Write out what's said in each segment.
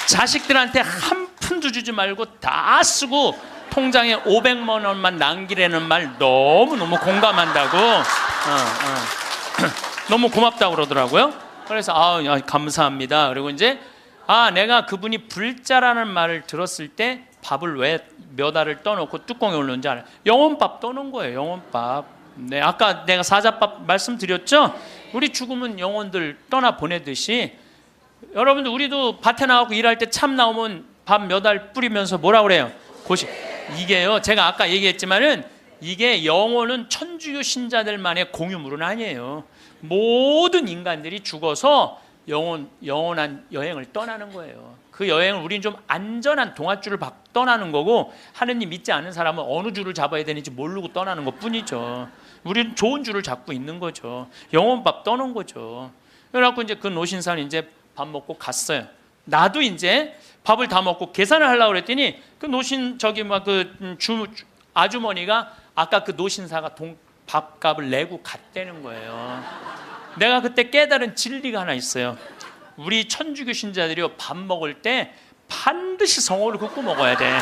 자식들한테 한 푼도 주지 말고 다 쓰고 통장에 500만 원만 남기라는 말 너무너무 공감한다고 너무 고맙다고 그러더라고요. 그래서 감사합니다. 그리고 이제 내가 그분이 불자라는 말을 들었을 때 밥을 왜 몇 알을 떠놓고 뚜껑에 올렸는지 알아요. 영혼밥 떠놓은 거예요. 영혼밥. 네, 아까 내가 사자밥 말씀드렸죠. 우리 죽으면 영혼들 떠나 보내듯이 여러분들 우리도 밭에 나가고 일할 때 참 나오면 밥 몇 알 뿌리면서 뭐라 그래요? 이게요, 제가 아까 얘기했지만은 이게 영혼은 천주교 신자들만의 공유물은 아니에요. 모든 인간들이 죽어서 영원한 여행을 떠나는 거예요. 그 여행을 우리는 좀 안전한 동아줄을 떠나는 거고, 하느님 믿지 않는 사람은 어느 줄을 잡아야 되는지 모르고 떠나는 것 뿐이죠. 우리는 좋은 줄을 잡고 있는 거죠. 영혼밥 떠는 거죠. 그래갖고 이제 그 노신사는 이제 밥 먹고 갔어요. 나도 이제 밥을 다 먹고 계산을 하려고 그랬더니 그 노신 아주머니가 아까 그 노신사가 밥값을 내고 갔다는 거예요. 내가 그때 깨달은 진리가 하나 있어요. 우리 천주교 신자들이 밥 먹을 때 반드시 성호를 긋고 먹어야 돼.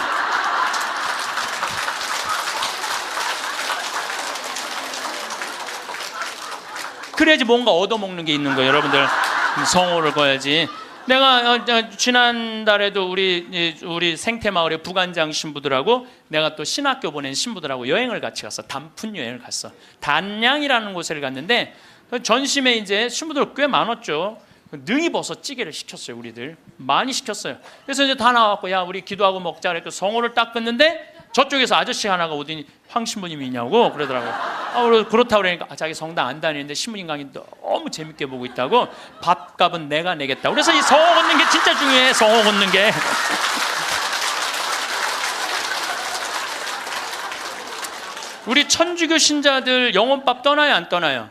그래야지 뭔가 얻어먹는 게 있는 거예요. 여러분들 성호를 거야지. 내가 지난달에도 우리 생태마을의 부관장 신부들하고 내가 또 신학교 보낸 신부들하고 여행을 같이 갔어. 단풍 여행을 갔어. 단양이라는 곳을 갔는데 전심에 이제 신부들 꽤 많았죠. 능이버섯 찌개를 시켰어요. 우리들 많이 시켰어요. 그래서 이제 다 나왔고, 야 우리 기도하고 먹자 그랬고 성호를 딱 끊는데 저쪽에서 아저씨 하나가 오더니 황 신부님이냐고 그러더라고요. 그렇다고 그러니까 자기 성당 안 다니는데 신부님 강의 너무 재밌게 보고 있다고, 밥값은 내가 내겠다고. 그래서 이 성호 걷는 게 진짜 중요해. 성호 걷는 게. 우리 천주교 신자들 영혼밥 떠나요 안 떠나요?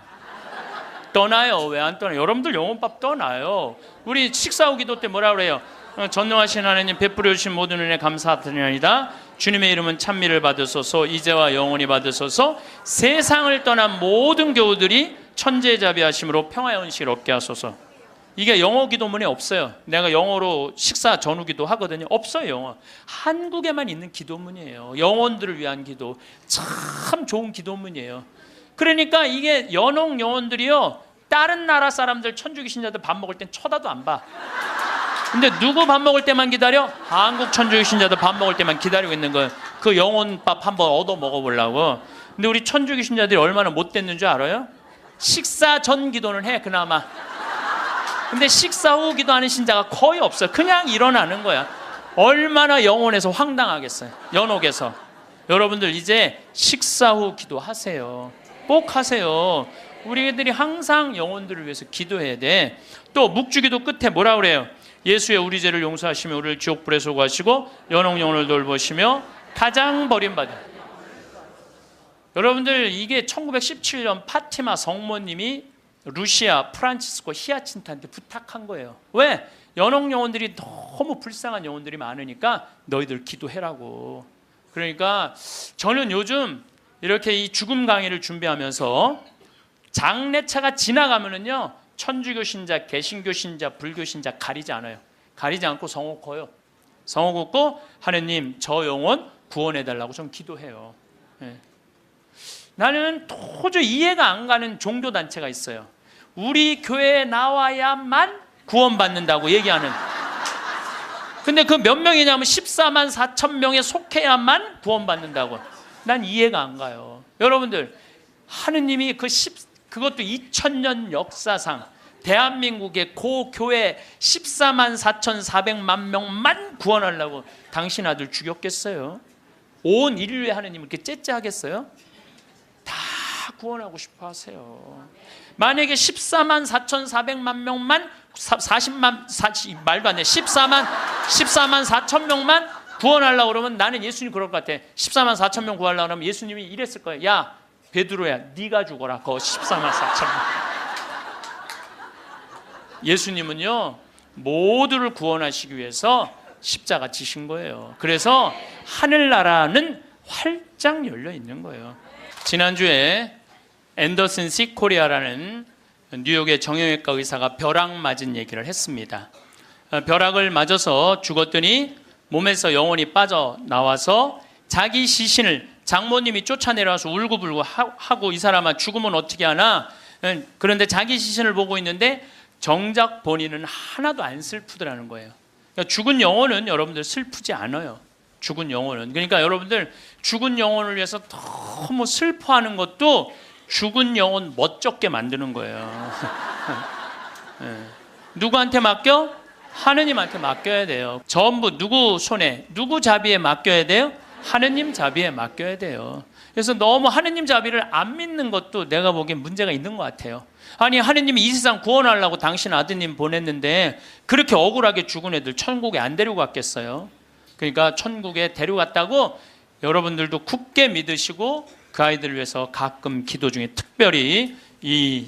떠나요. 왜 안 떠나요? 여러분들 영혼밥 떠나요. 우리 식사 후 기도 때 뭐라 그래요? 전능하신 하나님 베풀어 주신 모든 은혜 감사드리나이다. 주님의 이름은 찬미를 받으소서, 이제와 영원히 받으소서. 세상을 떠난 모든 교우들이 천재자비하심으로 평화의 은식을 얻게 하소서. 이게 영어 기도문에 없어요. 내가 영어로 식사 전후 기도 하거든요. 없어요. 영어. 한국에만 있는 기도문이에요. 영혼들을 위한 기도. 참 좋은 기도문이에요. 그러니까 이게 연옥 영혼들이요, 다른 나라 사람들 천주교 신자들 밥 먹을 땐 쳐다도 안 봐. 근데 누구 밥 먹을 때만 기다려? 한국 천주교 신자들 밥 먹을 때만 기다리고 있는 거예요. 그 영혼밥 한번 얻어 먹어보려고. 근데 우리 천주교 신자들이 얼마나 못됐는 줄 알아요? 식사 전 기도는 해 그나마. 근데 식사 후 기도하는 신자가 거의 없어요. 그냥 일어나는 거야. 얼마나 영혼에서 황당하겠어요. 연옥에서. 여러분들 이제 식사 후 기도하세요. 꼭 하세요. 우리들이 항상 영혼들을 위해서 기도해야 돼. 또 묵주기도 끝에 뭐라 그래요? 예수의 우리 죄를 용서하시며 우리를 지옥불에 소구하시고 연옥 영혼을 돌보시며 가장 버림받은. 여러분들 이게 1917년 파티마 성모님이 루시아 프란치스코 히아친트한테 부탁한 거예요. 왜? 연옥 영혼들이 너무 불쌍한 영혼들이 많으니까 너희들 기도해라고. 그러니까 저는 요즘 이렇게 이 죽음 강의를 준비하면서 장례차가 지나가면은요, 천주교 신자, 개신교 신자, 불교 신자 가리지 않아요. 가리지 않고 성호 커요. 성호 걷고 하느님 저 영혼 구원해달라고 좀 기도해요. 네. 나는 도저히 이해가 안 가는 종교단체가 있어요. 우리 교회에 나와야만 구원받는다고 얘기하는. 근데 그 몇 명이냐면 14만 4천 명에 속해야만 구원받는다고. 난 이해가 안 가요. 여러분들 하느님이 그것도 2000년 역사상 대한민국의 고교회 14만 4,400만 명만 구원하려고 당신 아들 죽였겠어요? 온 인류의 하느님을 이렇게 째째하겠어요? 다 구원하고 싶어 하세요. 만약에 14만 4,400만 명만 14만 4천 명만 구원하려고 그러면 나는 예수님 그럴 것 같아. 14만 4천 명 구하려고 하면 예수님이 이랬을 거야. 야 베드로야 네가 죽어라. 그 14만 4천 명. 예수님은요 모두를 구원하시기 위해서 십자가 지신 거예요. 그래서 하늘나라는 활짝 열려 있는 거예요. 지난주에 앤더슨 시 코리아라는 뉴욕의 정형외과 의사가 벼락 맞은 얘기를 했습니다. 벼락을 맞아서 죽었더니 몸에서 영혼이 빠져나와서 자기 시신을 장모님이 쫓아내려와서 울고불고 하고 이 사람아 죽으면 어떻게 하나. 그런데 자기 시신을 보고 있는데 정작 본인은 하나도 안 슬프더라는 거예요. 그러니까 죽은 영혼은 여러분들 슬프지 않아요. 죽은 영혼은. 그러니까 여러분들 죽은 영혼을 위해서 너무 슬퍼하는 것도 죽은 영혼 멋쩍게 만드는 거예요. 누구한테 맡겨? 하느님한테 맡겨야 돼요. 전부 누구 손에, 누구 자비에 맡겨야 돼요? 하느님 자비에 맡겨야 돼요. 그래서 너무 하느님 자비를 안 믿는 것도 내가 보기엔 문제가 있는 것 같아요. 아니 하느님이 이 세상 구원하려고 당신 아드님 보냈는데 그렇게 억울하게 죽은 애들 천국에 안 데리고 갔겠어요? 그러니까 천국에 데려갔다고 여러분들도 굳게 믿으시고 그 아이들을 위해서 가끔 기도 중에 특별히 이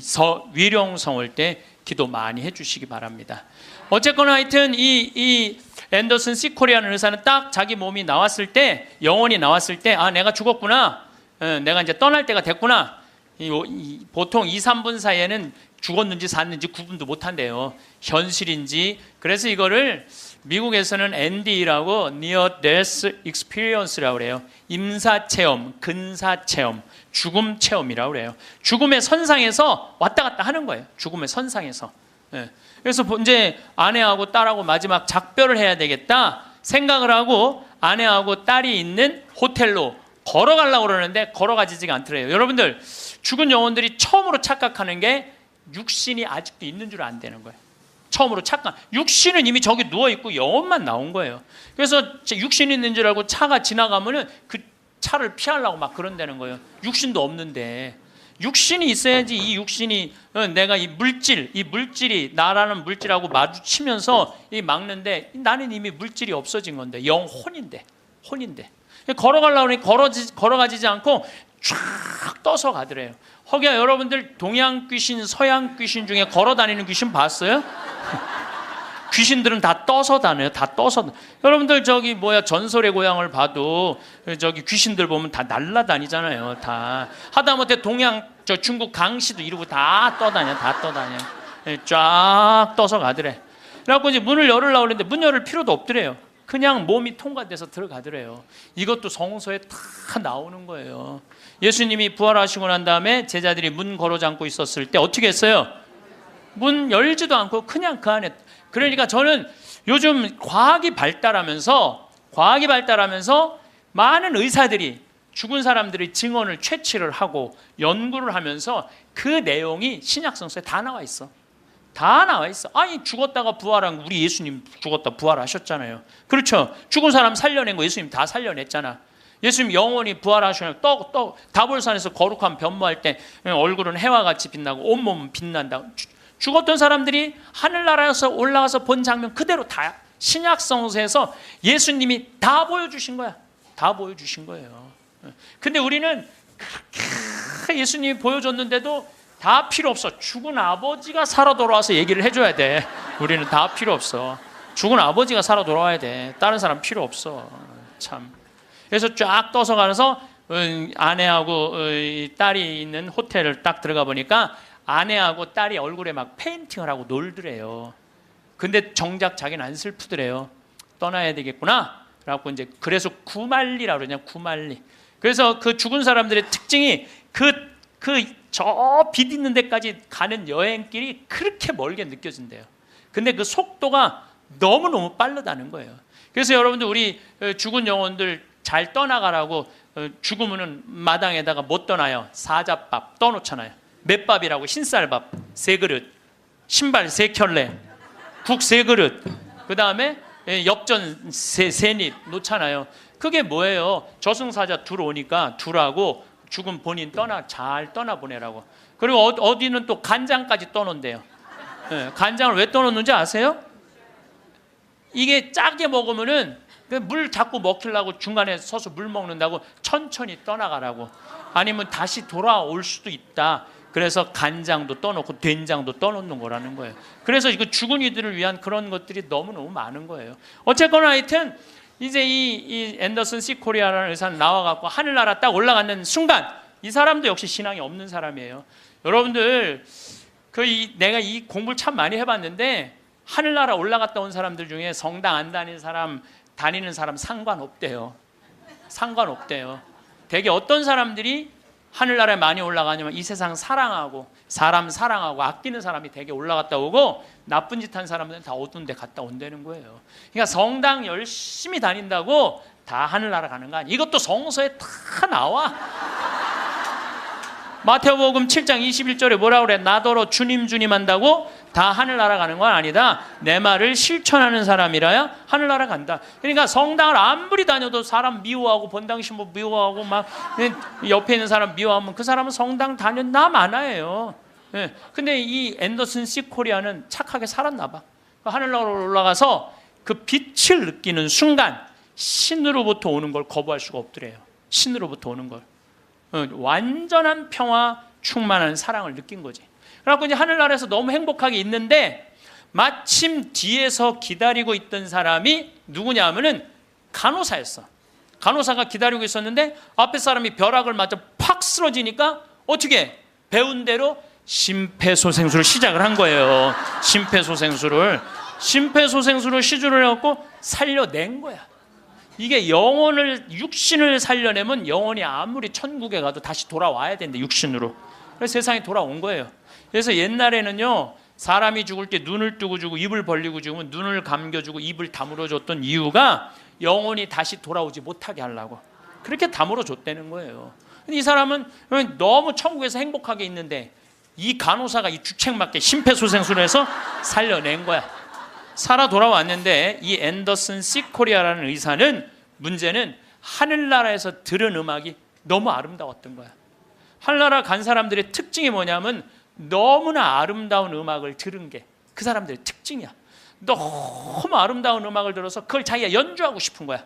위령성월 때 기도 많이 해주시기 바랍니다. 어쨌거나 하여튼 이 앤더슨 시코리아는 의사는 딱 자기 몸이 나왔을 때, 영혼이 나왔을 때, 아 내가 죽었구나, 내가 이제 떠날 때가 됐구나. 보통 2, 3분 사이에는 죽었는지 샀는지 구분도 못한대요. 현실인지. 그래서 이거를 미국에서는 ND라고 Near Death Experience라고 그래요. 임사체험, 근사체험, 죽음 체험이라고 그래요. 죽음의 선상에서 왔다 갔다 하는 거예요. 죽음의 선상에서. 그래서 이제 아내하고 딸하고 마지막 작별을 해야 되겠다 생각을 하고 아내하고 딸이 있는 호텔로 걸어가려고 그러는데 걸어가지지가 않더래요. 여러분들 죽은 영혼들이 처음으로 착각하는 게 육신이 아직도 있는 줄 안 되는 거예요. 처음으로 착각. 육신은 이미 저기 누워있고 영혼만 나온 거예요. 그래서 육신이 있는 줄 알고 차가 지나가면은 그 차를 피하려고 막 그런다는 거예요. 육신도 없는데. 육신이 있어야지 이 육신이 내가 이 물질이 나라는 물질하고 마주치면서 이 막는데 나는 이미 물질이 없어진 건데 혼인데 걸어가려고 하니 걸어가지지 않고 쫙 떠서 가더래요. 허기야 여러분들 동양 귀신 서양 귀신 중에 걸어다니는 귀신 봤어요? 귀신들은 다 떠서 다녀요. 다 떠서. 여러분들 저기 전설의 고향을 봐도 저기 귀신들 보면 다 날라다니잖아요. 다 하다못해 중국 강시도 이러고 다 떠다녀. 쫙 떠서 가더래. 그래갖고 이제 문을 열으려고 그랬는데 문 열을 필요도 없더래요. 그냥 몸이 통과돼서 들어가더래요. 이것도 성서에 다 나오는 거예요. 예수님이 부활하시고 난 다음에 제자들이 문 걸어 잠고 있었을 때 어떻게 했어요? 문 열지도 않고 그냥 그 안에. 그러니까 저는 요즘 과학이 발달하면서 많은 의사들이 죽은 사람들의 증언을 채취를 하고 연구를 하면서 그 내용이 신약성서에 다 나와 있어. 다 나와 있어. 아니 죽었다가 부활한 우리 예수님 죽었다 부활하셨잖아요. 그렇죠. 죽은 사람 살려낸 거 예수님 다 살려냈잖아. 예수님 영원히 부활하시면 다볼산에서 거룩한 변모할 때 얼굴은 해와 같이 빛나고 온몸은 빛난다. 죽었던 사람들이 하늘나라에서 올라가서 본 장면 그대로 다 신약성서에서 예수님이 다 보여주신 거야. 다 보여주신 거예요. 근데 우리는 그렇게 예수님이 보여줬는데도 다 필요 없어. 죽은 아버지가 살아 돌아와서 얘기를 해줘야 돼. 우리는 다 필요 없어. 죽은 아버지가 살아 돌아와야 돼. 다른 사람 필요 없어. 참. 그래서 쫙 떠서 가서 아내하고 딸이 있는 호텔을 딱 들어가 보니까 아내하고 딸이 얼굴에 막 페인팅을 하고 놀더래요. 근데 정작 자기는 안 슬프더래요. 떠나야 되겠구나. 그래서 구말리라고 그러냐, 구말리. 그래서 그 죽은 사람들의 특징이 저 빛 있는 데까지 가는 여행길이 그렇게 멀게 느껴진대요. 근데 그 속도가 너무너무 빠르다는 거예요. 그래서 여러분들 우리 죽은 영혼들 잘 떠나가라고 죽으면은 마당에다가 못 떠나요. 사자밥 떠놓잖아요. 맷밥이라고 흰쌀밥 3그릇, 신발 3켤레, 국 3그릇, 그 다음에 엽전 3입 놓잖아요. 그게 뭐예요? 저승사자 둘 오니까 둘하고 죽은 본인 잘 떠나보내라고. 그리고 어디는 또 간장까지 떠놓는데요. 간장을 왜 떠놓는지 아세요? 이게 짜게 먹으면은 물 자꾸 먹히려고 중간에 서서 물 먹는다고 천천히 떠나가라고. 아니면 다시 돌아올 수도 있다. 그래서 간장도 떠놓고 된장도 떠놓는 거라는 거예요. 그래서 이거 죽은 이들을 위한 그런 것들이 너무너무 많은 거예요. 어쨌거나 하여튼 이제 이 앤더슨 시코리아라는 의사는 나와갖고 하늘나라 딱 올라가는 순간 이 사람도 역시 신앙이 없는 사람이에요. 여러분들 내가 이 공부를 참 많이 해봤는데 하늘나라 올라갔다 온 사람들 중에 성당 안 다니는 사람 상관없대요. 상관없대요. 되게 어떤 사람들이 하늘나라에 많이 올라가냐면 이 세상 사랑하고 사람 사랑하고 아끼는 사람이 되게 올라갔다 오고 나쁜 짓 한 사람들은 다 어두운 데 갔다 온다는 거예요. 그러니까 성당 열심히 다닌다고 다 하늘나라 가는 거 아니에요. 이것도 성서에 다 나와. 마태복음 7장 21절에 뭐라 그래? 나더러 주님 주님 한다고 다 하늘나라 가는 건 아니다. 내 말을 실천하는 사람이라야 하늘나라 간다. 그러니까 성당을 아무리 다녀도 사람 미워하고 본당 신부 미워하고 막 옆에 있는 사람 미워하면 그 사람은 성당 다녔나 마나예요. 예. 근데 이 앤더슨 씨 코리아는 착하게 살았나 봐. 하늘나라로 올라가서 그 빛을 느끼는 순간 신으로부터 오는 걸 거부할 수가 없더래요. 신으로부터 오는 걸. 완전한 평화 충만한 사랑을 느낀 거지. 그래갖고 이제 하늘나라에서 너무 행복하게 있는데 마침 뒤에서 기다리고 있던 사람이 누구냐 하면은 간호사였어. 간호사가 기다리고 있었는데 앞에 사람이 벼락을 맞아 팍 쓰러지니까 어떻게 배운 대로 심폐소생술을 시작을 한 거예요. 심폐소생술을 시주를 해갖고 살려낸 거야. 이게 육신을 살려내면 영혼이 아무리 천국에 가도 다시 돌아와야 되는데 육신으로. 그래서 세상에 돌아온 거예요. 그래서 옛날에는요 사람이 죽을 때 눈을 뜨고 주고 입을 벌리고 죽으면 눈을 감겨주고 입을 다물어 줬던 이유가 영혼이 다시 돌아오지 못하게 하려고 그렇게 다물어 줬다는 거예요. 근데 이 사람은 너무 천국에서 행복하게 있는데 이 간호사가 이 주책맞게 심폐소생술을 해서 살려낸 거야. 살아 돌아왔는데 이 앤더슨 씨 코리아라는 의사는 문제는 하늘나라에서 들은 음악이 너무 아름다웠던 거야. 하늘나라 간 사람들의 특징이 뭐냐면 너무나 아름다운 음악을 들은 게 그 사람들의 특징이야. 너무 아름다운 음악을 들어서 그걸 자기가 연주하고 싶은 거야.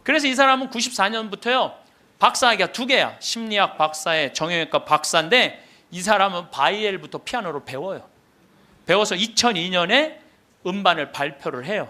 그래서 이 사람은 94년부터요 박사학위가 2개야. 심리학 박사에 정형외과 박사인데 이 사람은 바이엘부터 피아노를 배워요. 배워서 2002년에 음반을 발표를 해요.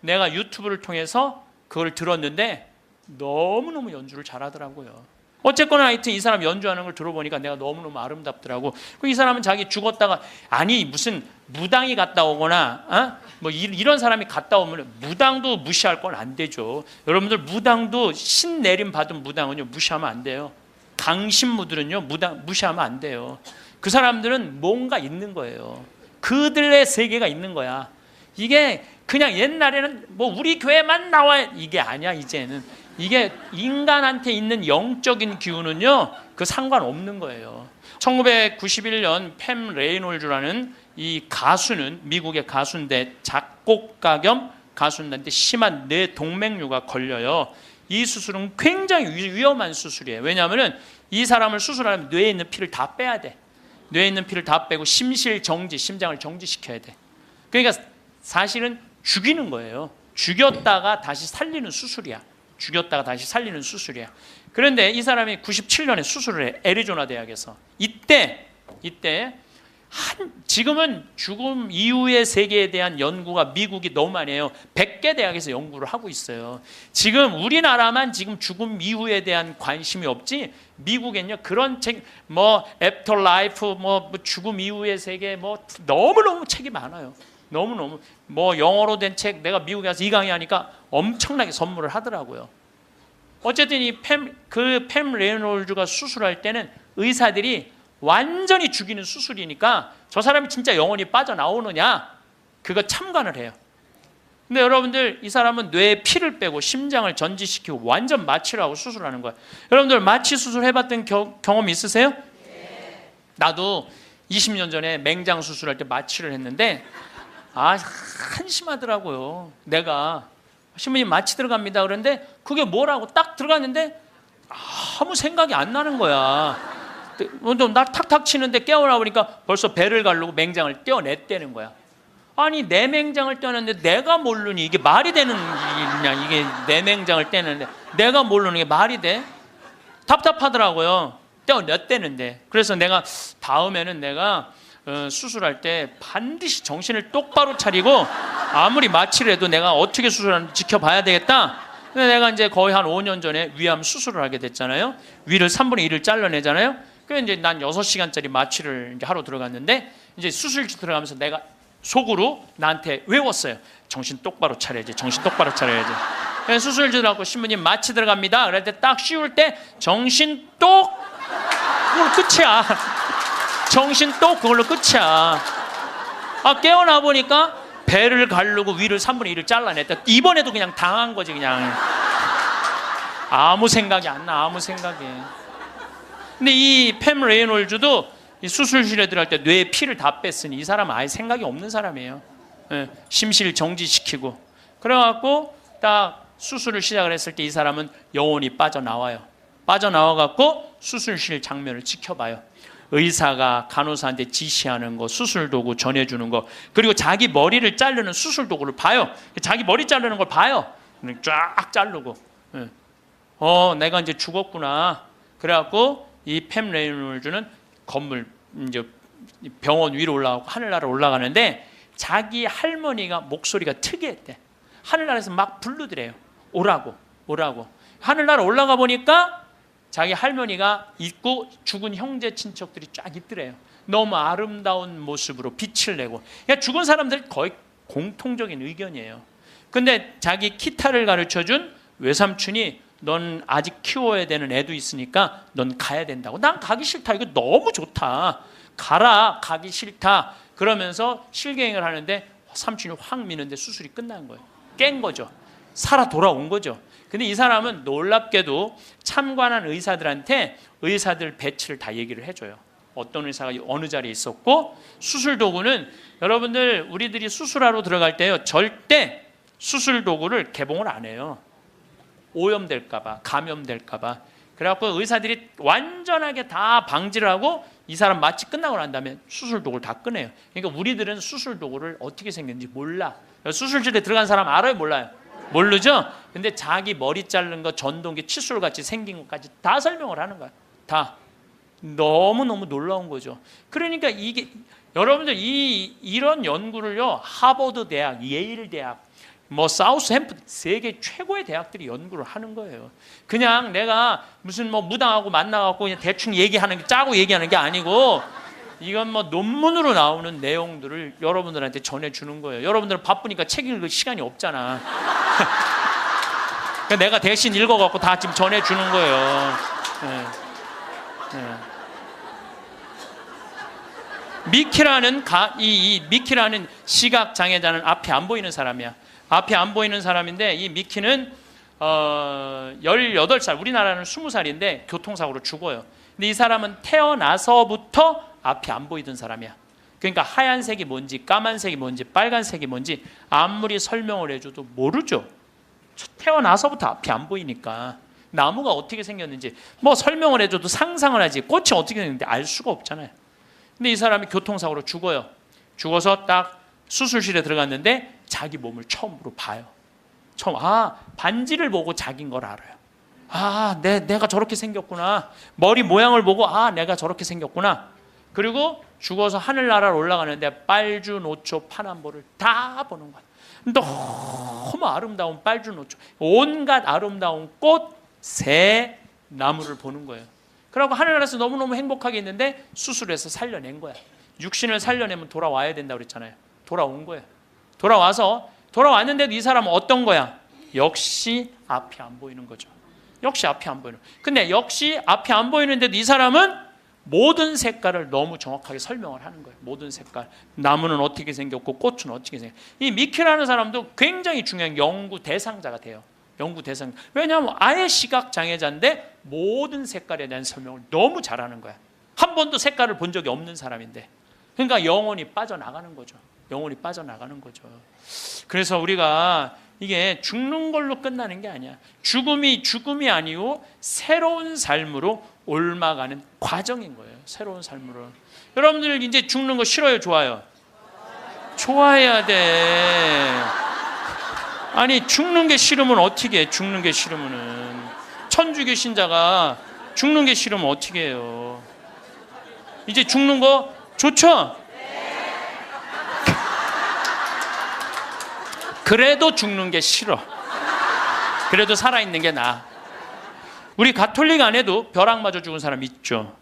내가 유튜브를 통해서 그걸 들었는데 너무너무 연주를 잘하더라고요. 어쨌거나 하여튼 이 사람 연주하는 걸 들어보니까 내가 너무너무 아름답더라고. 이 사람은 자기 죽었다가 아니 무슨 무당이 갔다 오거나 뭐 이런 사람이 갔다 오면 무당도 무시할 건 안 되죠. 여러분들 무당도 신 내림 받은 무당은요 무시하면 안 돼요. 강신무들은요 무당 무시하면 안 돼요. 그 사람들은 뭔가 있는 거예요. 그들의 세계가 있는 거야. 이게 그냥 옛날에는 뭐 우리 교회만 나와야 이게 아니야. 이제는 이게 인간한테 있는 영적인 기운은요 그 상관없는 거예요. 1991년 팸 레이놀즈라는 이 가수는 미국의 가수인데 작곡가 겸 가수인데 심한 뇌동맥류가 걸려요. 이 수술은 굉장히 위험한 수술이에요. 왜냐하면 이 사람을 수술하려면 뇌에 있는 피를 다 빼야 돼. 뇌에 있는 피를 다 빼고 심실 정지, 심장을 정지시켜야 돼. 그러니까 사실은 죽이는 거예요. 죽였다가 다시 살리는 수술이야. 죽였다가 다시 살리는 수술이야. 그런데 이 사람이 97년에 수술을 해. 애리조나 대학에서. 이때 지금은 죽음 이후의 세계에 대한 연구가 미국이 너무 많이 해요. 100개 대학에서 연구를 하고 있어요. 지금 우리나라만 지금 죽음 이후에 대한 관심이 없지 미국엔요 그런 책 뭐 애프터 라이프 뭐 죽음 이후의 세계 뭐 너무너무 책이 많아요. 너무너무 뭐 영어로 된 책 내가 미국에 가서 이 강의하니까 엄청나게 선물을 하더라고요. 어쨌든 이 팸 레이놀즈가 수술할 때는 의사들이 완전히 죽이는 수술이니까 저 사람이 진짜 영혼이 빠져나오느냐 그거 참관을 해요. 근데 여러분들 이 사람은 뇌에 피를 빼고 심장을 전지시키고 완전 마취를 하고 수술하는 거야. 여러분들 마취 수술 해봤던 경험 있으세요? 네. 나도 20년 전에 맹장 수술할 때 마취를 했는데 한심하더라고요. 내가 신부님 마취 들어갑니다 그런데 그게 뭐라고 딱 들어갔는데 아무 생각이 안 나는 거야. 나 탁탁 치는데 깨어나 보니까 벌써 배를 가르고 맹장을 떼어냈다는 거야. 아니 내 맹장을 떼어냈는데 내가 모르니 이게 말이 되는 일이냐. 이게 내 맹장을 떼는데 내가 모르는 게 말이 돼? 답답하더라고요. 떼어냈다는데. 그래서 내가 다음에는 내가 수술할 때 반드시 정신을 똑바로 차리고 아무리 마취를 해도 내가 어떻게 수술하는지 지켜봐야 되겠다. 근데 내가 이제 거의 한 5년 전에 위암 수술을 하게 됐잖아요. 위를 3분의 1을 잘라내잖아요. 그 이제 난 6시간짜리 마취를 이제 하러 들어갔는데 이제 수술실 들어가면서 내가 속으로 나한테 외웠어요. 정신 똑바로 차려야지. 정신 똑바로 차려야지. 수술실 들어가고 신부님 마취 들어갑니다. 그럴 때 딱 씌울 때 정신 똑 그걸로 끝이야. 정신 똑 그걸로 끝이야. 깨어나 보니까 배를 가르고 위를 3분의 1을 잘라냈다. 이번에도 그냥 당한 거지 그냥. 아무 생각이 안 나. 아무 생각이. 근데 이 팸 레이놀즈도 이 수술실에 들어갈 때 뇌에 피를 다 뺐으니 이 사람은 아예 생각이 없는 사람이에요. 심실 정지시키고. 그래갖고 딱 수술을 시작을 했을 때 이 사람은 영혼이 빠져나와요. 빠져나와갖고 수술실 장면을 지켜봐요. 의사가 간호사한테 지시하는 거, 수술 도구 전해주는 거, 그리고 자기 머리를 자르는 수술 도구를 봐요. 자기 머리 자르는 걸 봐요. 쫙 자르고. 내가 이제 죽었구나. 그래갖고 이 팸 레이놀즈는 건물 이제 병원 위로 올라가고 하늘나라 올라가는데 자기 할머니가 목소리가 특이했대. 하늘나라에서 막 부르더래요. 오라고. 하늘나라 올라가 보니까 자기 할머니가 있고 죽은 형제 친척들이 쫙 있더래요. 너무 아름다운 모습으로 빛을 내고. 그러니까 죽은 사람들 거의 공통적인 의견이에요. 근데 자기 기타를 가르쳐준 외삼촌이 넌 아직 키워야 되는 애도 있으니까 넌 가야 된다고. 난 가기 싫다. 이거 너무 좋다. 가라. 가기 싫다. 그러면서 실갱을 하는데 삼촌이 확 미는데 수술이 끝난 거예요. 깬 거죠. 살아 돌아온 거죠. 근데 이 사람은 놀랍게도 참관한 의사들한테 의사들 배치를 다 얘기를 해줘요. 어떤 의사가 어느 자리에 있었고, 수술 도구는 여러분들 우리들이 수술하러 들어갈 때요 절대 수술 도구를 개봉을 안 해요. 오염될까봐, 감염될까봐. 그래갖고 의사들이 완전하게 다 방지를 하고 이 사람 마취 끝나고 난 다음에 수술 도구를 다 꺼내요. 그러니까 우리들은 수술 도구를 어떻게 생겼는지 몰라. 수술실에 들어간 사람 알아요, 몰라요? 모르죠? 근데 자기 머리 자른 거 전동기 칫솔같이 생긴 것까지 다 설명을 하는 거야. 다. 너무너무 놀라운 거죠. 그러니까 이게 여러분들 이런 연구를요 하버드 대학, 예일 대학, 사우스햄프턴 세계 최고의 대학들이 연구를 하는 거예요. 그냥 내가 무슨 무당하고 만나갖고 그냥 대충 얘기하는 게 짜고 얘기하는 게 아니고 이건 논문으로 나오는 내용들을 여러분들한테 전해주는 거예요. 여러분들은 바쁘니까 책 읽을 시간이 없잖아. 내가 대신 읽어갖고 다 지금 전해주는 거예요. 미키라는 시각 장애자는 앞이 안 보이는 사람이야. 앞이 안 보이는 사람인데 이 미키는 18살, 우리나라는 20살인데 교통사고로 죽어요. 근데 이 사람은 태어나서부터 앞이 안 보이던 사람이야. 그러니까 하얀색이 뭔지 까만색이 뭔지 빨간색이 뭔지 아무리 설명을 해줘도 모르죠. 태어나서부터 앞이 안 보이니까. 나무가 어떻게 생겼는지 설명을 해줘도 상상을 하지 꽃이 어떻게 생겼는지 알 수가 없잖아요. 근데 이 사람이 교통사고로 죽어요. 죽어서 딱 수술실에 들어갔는데 자기 몸을 처음으로 봐요. 반지를 보고 자기인 걸 알아요. 내가 저렇게 생겼구나. 머리 모양을 보고 내가 저렇게 생겼구나. 그리고 죽어서 하늘나라로 올라가는데 빨주노초 파남보를 다 보는 거야. 너무 아름다운 빨주노초, 온갖 아름다운 꽃, 새, 나무를 보는 거예요. 그러고 하늘나라에서 너무너무 행복하게 있는데 수술해서 살려낸 거야. 육신을 살려내면 돌아와야 된다고 그랬잖아요. 돌아온 거예요. 돌아왔는데도 이 사람은 어떤 거야? 역시 앞이 안 보이는 거죠. 역시 앞이 안 보이는. 근데 역시 앞이 안 보이는데도 이 사람은 모든 색깔을 너무 정확하게 설명을 하는 거예요. 모든 색깔. 나무는 어떻게 생겼고 꽃은 어떻게 생겼고. 이 미키라는 사람도 굉장히 중요한 연구 대상자가 돼요. 연구 대상. 왜냐하면 아예 시각 장애자인데 모든 색깔에 대한 설명을 너무 잘하는 거야. 한 번도 색깔을 본 적이 없는 사람인데. 그러니까 영혼이 빠져나가는 거죠. 영혼이 빠져나가는 거죠. 그래서 우리가 이게 죽는 걸로 끝나는 게 아니야. 죽음이 아니고 새로운 삶으로 옮아가는 과정인 거예요. 새로운 삶으로. 여러분들 이제 죽는 거 싫어요, 좋아요? 좋아해야 돼. 아니 죽는 게 싫으면 어떻게 해? 죽는 게 싫으면은 천주교 신자가 죽는 게 싫으면 어떻게 해요? 이제 죽는 거 좋죠? 그래도 죽는 게 싫어. 그래도 살아있는 게 나아. 우리 가톨릭 안에도 벼락 맞아 죽은 사람 있죠.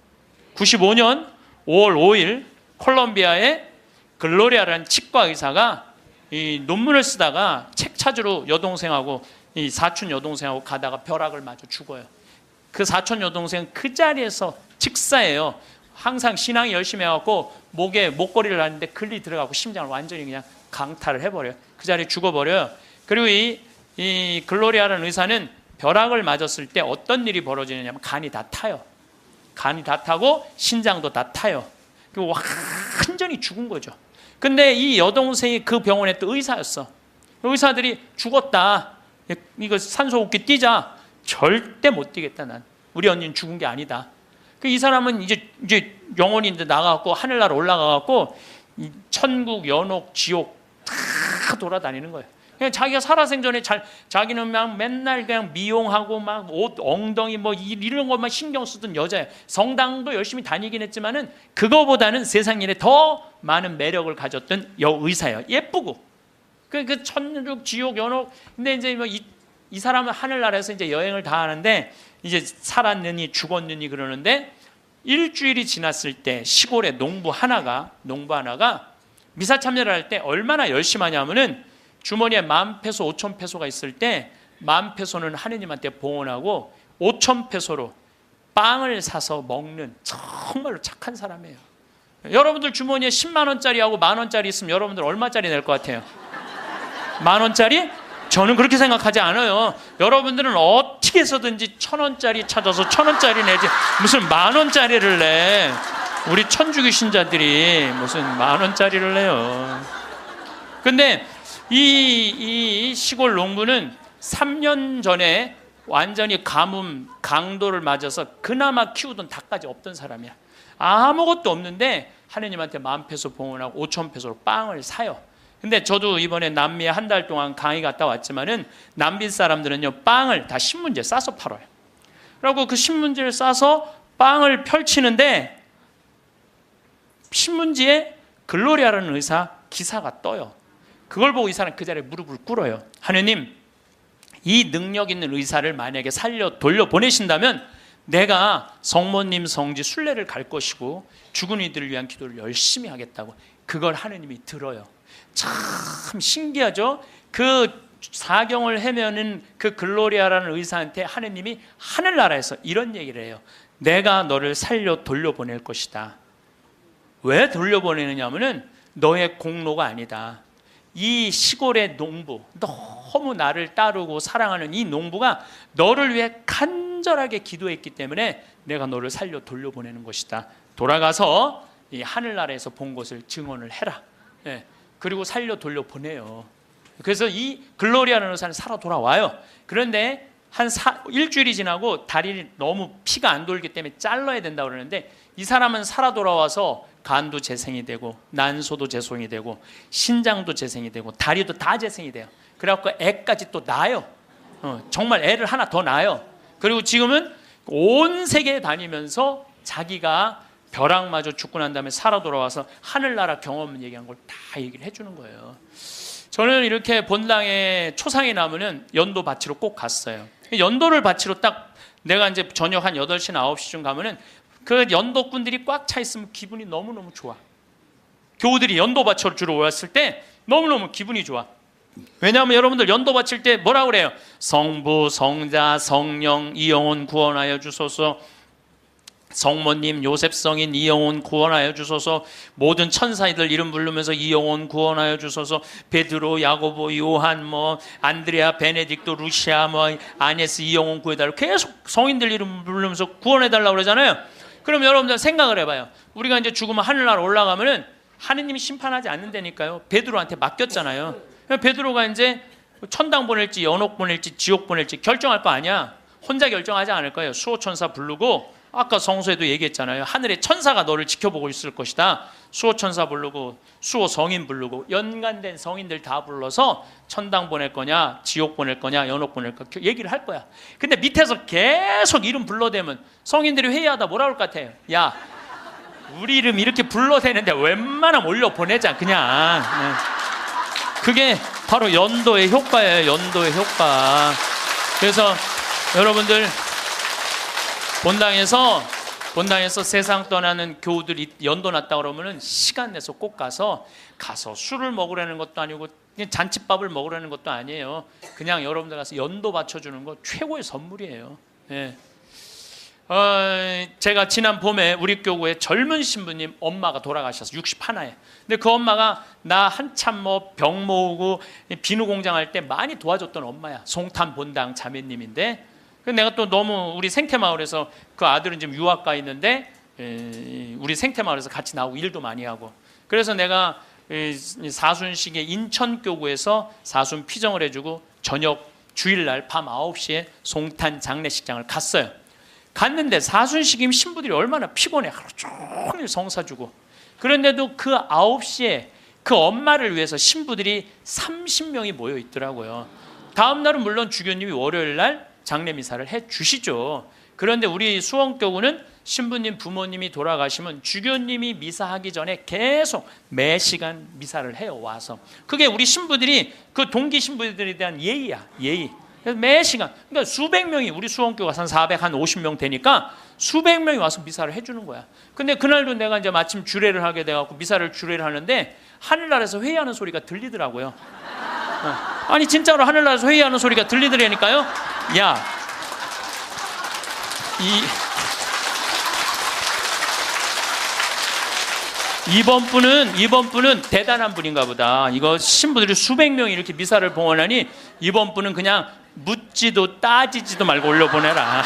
95년 5월 5일 콜롬비아의 글로리아라는 치과 의사가 이 논문을 쓰다가 책 찾으러 여동생하고 이 사촌 여동생하고 가다가 벼락을 맞아 죽어요. 그 사촌 여동생은 그 자리에서 즉사예요. 항상 신앙이 열심히 해갖고 목에 목걸이를 하는데 글리 들어가고 심장을 완전히 그냥 강탈을 해버려요. 그 자리에 죽어버려요. 그리고 이 글로리아라는 의사는 벼락을 맞았을 때 어떤 일이 벌어지느냐면 간이 다 타요. 간이 다 타고 신장도 다 타요. 그리고 완전히 죽은 거죠. 근데 이 여동생이 그 병원에 또 의사였어. 의사들이 죽었다. 이거 산소호흡기 뛰자. 절대 못 뛰겠다. 난 우리 언니는 죽은 게 아니다. 이 사람은 이제 영혼인데 나가갖고 하늘나라 올라가갖고 천국, 연옥, 지옥 다 돌아다니는 거예요. 그냥 자기가 살아생전에 자기는 막 맨날 그냥 미용하고 막 옷 엉덩이 뭐 이런 것만 신경 쓰던 여자예요. 성당도 열심히 다니긴 했지만은 그거보다는 세상 일에 더 많은 매력을 가졌던 여의사예요. 예쁘고 그 천국, 지옥, 연옥. 근데 이제 뭐 이 사람은 하늘나라에서 이제 여행을 다 하는데 이제 살았느니 죽었느니 그러는데 일주일이 지났을 때 시골에 농부 하나가 미사 참여를 할 때 얼마나 열심히 하냐면은 주머니에 10,000페소, 5,000페소가 있을 때 10,000페소는 하느님한테 봉헌하고 5,000페소로 빵을 사서 먹는 정말로 착한 사람이에요. 여러분들 주머니에 10만 원짜리하고 10,000원짜리 있으면 여러분들 얼마짜리 낼 것 같아요? 10,000원짜리? 저는 그렇게 생각하지 않아요. 여러분들은 어떻게 해서든지 1,000원짜리 찾아서 1,000원짜리 내지 무슨 10,000원짜리를 내. 우리 천주교 신자들이 무슨 10,000원짜리를 내요. 근데 이 시골 농부는 3년 전에 완전히 가뭄, 강도를 맞아서 그나마 키우던 닭까지 없던 사람이야. 아무것도 없는데 하느님한테 10,000페소 봉헌하고 5,000페소로 빵을 사요. 근데 저도 이번에 남미에 한 달 동안 강의 갔다 왔지만은 남미 사람들은요 빵을 다 신문지에 싸서 팔아요. 그리고 그 신문지를 싸서 빵을 펼치는데 신문지에 글로리아라는 의사 기사가 떠요. 그걸 보고 이 사람 그 자리에 무릎을 꿇어요. 하느님, 이 능력 있는 의사를 만약에 돌려보내신다면 내가 성모님 성지 순례를 갈 것이고 죽은 이들을 위한 기도를 열심히 하겠다고. 그걸 하느님이 들어요. 참 신기하죠? 그 사경을 헤매는 그 글로리아라는 의사한테 하느님이 하늘나라에서 이런 얘기를 해요. 내가 너를 살려 돌려보낼 것이다. 왜 돌려보내느냐면은 너의 공로가 아니다. 이 시골의 농부, 너무 나를 따르고 사랑하는 이 농부가 너를 위해 간절하게 기도했기 때문에 내가 너를 살려 돌려보내는 것이다. 돌아가서 이 하늘나라에서 본 것을 증언을 해라. 예. 그리고 살려 돌려보내요. 그래서 이 글로리아라는 의사는 살아 돌아와요. 그런데 일주일이 지나고 다리를 너무 피가 안 돌기 때문에 잘라야 된다고 그러는데 이 사람은 살아 돌아와서 간도 재생이 되고 난소도 재생이 되고 신장도 재생이 되고 다리도 다 재생이 돼요. 그래갖고 애까지 또 낳아요. 정말 애를 하나 더 낳아요. 그리고 지금은 온 세계에 다니면서 자기가 벼락 맞아 죽고 난 다음에 살아 돌아와서 하늘나라 경험 얘기한 걸 다 얘기를 해주는 거예요. 저는 이렇게 본당에 초상이 나면은 연도 바치러 꼭 갔어요. 연도를 바치러 딱 내가 이제 저녁 한 8시나 9시쯤 가면은 그 연도꾼들이 꽉 차 있으면 기분이 너무너무 좋아. 교우들이 연도 바치러 주러 왔을 때 너무너무 기분이 좋아. 왜냐하면 여러분들 연도 바칠 때 뭐라고 그래요? 성부, 성자, 성령, 이 영혼 구원하여 주소서. 성모님, 요셉 성인 이 영혼 구원하여 주소서. 모든 천사들 이름 부르면서 이 영혼 구원하여 주소서. 베드로, 야고보, 요한, 안드레아, 베네딕토, 루시아, 아네스 이 영혼 구해달라고 계속 성인들 이름 부르면서 구원해달라고 그러잖아요. 그럼 여러분들 생각을 해봐요. 우리가 이제 죽으면 하늘나라 올라가면은 하느님이 심판하지 않는다니까요. 베드로한테 맡겼잖아요. 베드로가 이제 천당 보낼지 연옥 보낼지 지옥 보낼지 결정할 거 아니야. 혼자 결정하지 않을 거예요. 수호천사 부르고, 아까 성서에도 얘기했잖아요. 하늘의 천사가 너를 지켜보고 있을 것이다. 수호천사 부르고 수호 성인 부르고 연관된 성인들 다 불러서 천당 보낼 거냐 지옥 보낼 거냐 연옥 보낼 거냐 얘기를 할 거야. 근데 밑에서 계속 이름 불러대면 성인들이 회의하다 뭐라 그럴 것 같아요? 야, 우리 이름 이렇게 불러대는데 웬만하면 올려보내자 그냥. 그게 바로 연도의 효과예요. 연도의 효과. 그래서 여러분들 본당에서 본당에서 세상 떠나는 교우들이 연도 났다 그러면은 시간 내서 꼭 가서 술을 먹으라는 것도 아니고 그냥 잔칫밥을 먹으라는 것도 아니에요. 그냥 여러분들 가서 연도 바쳐주는 거 최고의 선물이에요. 예. 제가 지난 봄에 우리 교구에 젊은 신부님 엄마가 돌아가셔서 61에. 근데 그 엄마가 나 한참 뭐 병 모으고 비누 공장 할 때 많이 도와줬던 엄마야. 송탄 본당 자매님인데, 내가 또 너무 우리 생태마을에서 그 아들은 지금 유학 가 있는데 우리 생태마을에서 같이 나오고 일도 많이 하고, 그래서 내가 사순식에 인천교구에서 사순 피정을 해주고 저녁 주일날 밤 9시에 송탄 장례식장을 갔어요. 갔는데 사순식임 신부들이 얼마나 피곤해. 하루 종일 성사주고. 그런데도 그 9시에 그 엄마를 위해서 신부들이 30명이 모여 있더라고요. 다음 날은 물론 주교님이 월요일날 장례미사를 해주시죠. 그런데 우리 수원교구는 신부님 부모님이 돌아가시면 주교님이 미사하기 전에 계속 매 시간 미사를 해요. 와서 그게 우리 신부들이 그 동기 신부들에 대한 예의야. 예의. 그래서 매 시간, 그러니까 수백 명이, 우리 수원교가 한 450명 되니까 수백 명이 와서 미사를 해주는 거야. 근데 그날도 내가 이제 마침 주례를 하게 돼갖고 주례를 하는데 하늘나라에서 회의하는 소리가 들리더라고요. 아니 진짜로 하늘나라에서 회의하는 소리가 들리더라니까요. 야, 이번 분은 대단한 분인가 보다. 이거 신부들이 수백 명이 이렇게 미사를 봉헌하니 이번 분은 그냥 묻지도 따지지도 말고 올려보내라.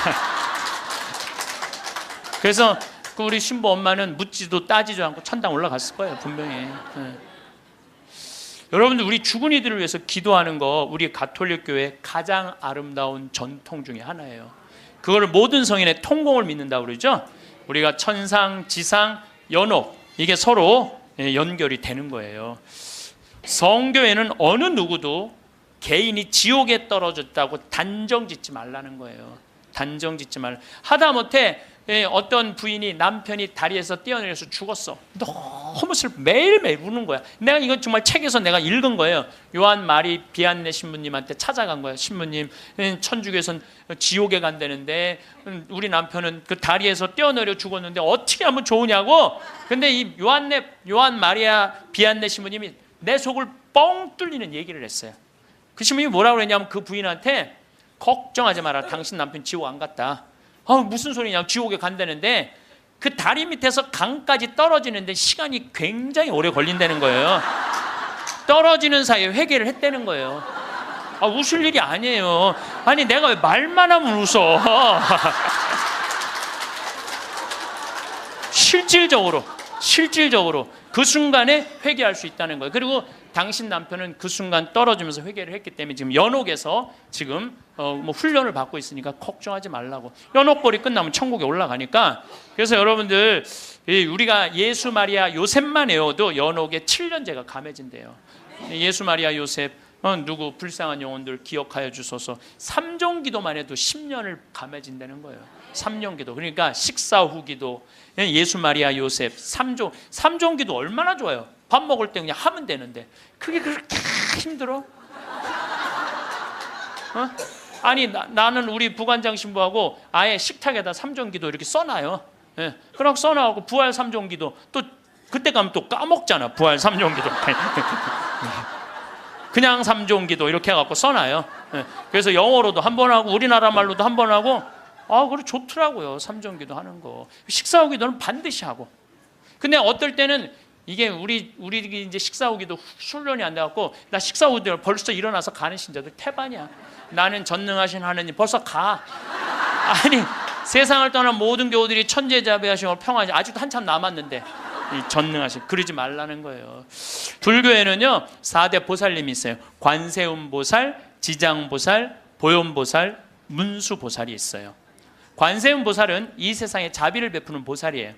그래서 그 우리 신부 엄마는 묻지도 따지지 않고 천당 올라갔을 거예요, 분명히. 여러분들, 우리 죽은 이들을 위해서 기도하는 거 우리 가톨릭 교회의 가장 아름다운 전통 중에 하나예요. 그거를 모든 성인의 통공을 믿는다고 그러죠. 우리가 천상, 지상, 연옥, 이게 서로 연결이 되는 거예요. 성교회는 어느 누구도 개인이 지옥에 떨어졌다고 단정 짓지 말라는 거예요. 단정 짓지 말라. 하다못해 어떤 부인이 남편이 다리에서 뛰어내려서 죽었어. 너무 슬퍼. 매일매일 우는 거야. 내가 이건 정말 책에서 내가 읽은 거예요. 요한 마리 비안네 신부님한테 찾아간 거예요. 신부님, 천주교에선 지옥에 간다는데 우리 남편은 그 다리에서 뛰어내려 죽었는데 어떻게 하면 좋으냐고. 근데 이 요한 마리아 비안네 신부님이 내 속을 뻥 뚫리는 얘기를 했어요. 그 신부님이 뭐라고 그랬냐면 그 부인한테 걱정하지 마라. 당신 남편 지옥 안 갔다. 무슨 소리냐. 지옥에 간다는데 그 다리 밑에서 강까지 떨어지는데 시간이 굉장히 오래 걸린다는 거예요. 떨어지는 사이에 회개를 했다는 거예요. 웃을 일이 아니에요. 아니 내가 왜 말만 하면 웃어. 실질적으로 그 순간에 회개할 수 있다는 거예요. 그리고 당신 남편은 그 순간 떨어지면서 회개를 했기 때문에 지금 연옥에서 지금 뭐 훈련을 받고 있으니까 걱정하지 말라고. 연옥벌이 끝나면 천국에 올라가니까. 그래서 여러분들, 우리가 예수 마리아 요셉만 외워도 연옥에 7년제가 감해진대요. 예수 마리아 요셉, 누구 불쌍한 영혼들 기억하여 주소서. 3종 기도만 해도 10년을 감해진다는 거예요. 3년 기도. 그러니까 식사 후 기도, 예수 마리아 요셉, 3종 기도 얼마나 좋아요. 밥 먹을 때 그냥 하면 되는데 그게 그렇게 힘들어? 아니 나는 우리 부관장 신부하고 아예 식탁에다 3종 기도 이렇게 써놔요. 그럼 써놔갖고 부활 3종 기도, 또 그때 가면 또 까먹잖아. 부활 3종 기도 그냥 3종 기도 이렇게 해갖고 써놔요. 그래서 영어로도 한 번 하고 우리나라 말로도 한 번 하고. 그래 좋더라고요. 3종 기도 하는 거. 식사 후 기도는 반드시 하고. 근데 어떨 때는 이게 우리 이제 식사 후 기도 훈련이 안 돼갖고 나 식사 후 기도 벌써 일어나서 가는 신자들 태반이야. 나는 전능하신 하느님 벌써 가. 아니 세상을 떠난 모든 교우들이 천재자비하시고 평화하시, 아직도 한참 남았는데 이 전능하신, 그러지 말라는 거예요. 불교에는요 4대 보살님이 있어요. 관세음보살, 지장보살, 보현보살, 문수보살이 있어요. 관세음보살은 이 세상에 자비를 베푸는 보살이에요.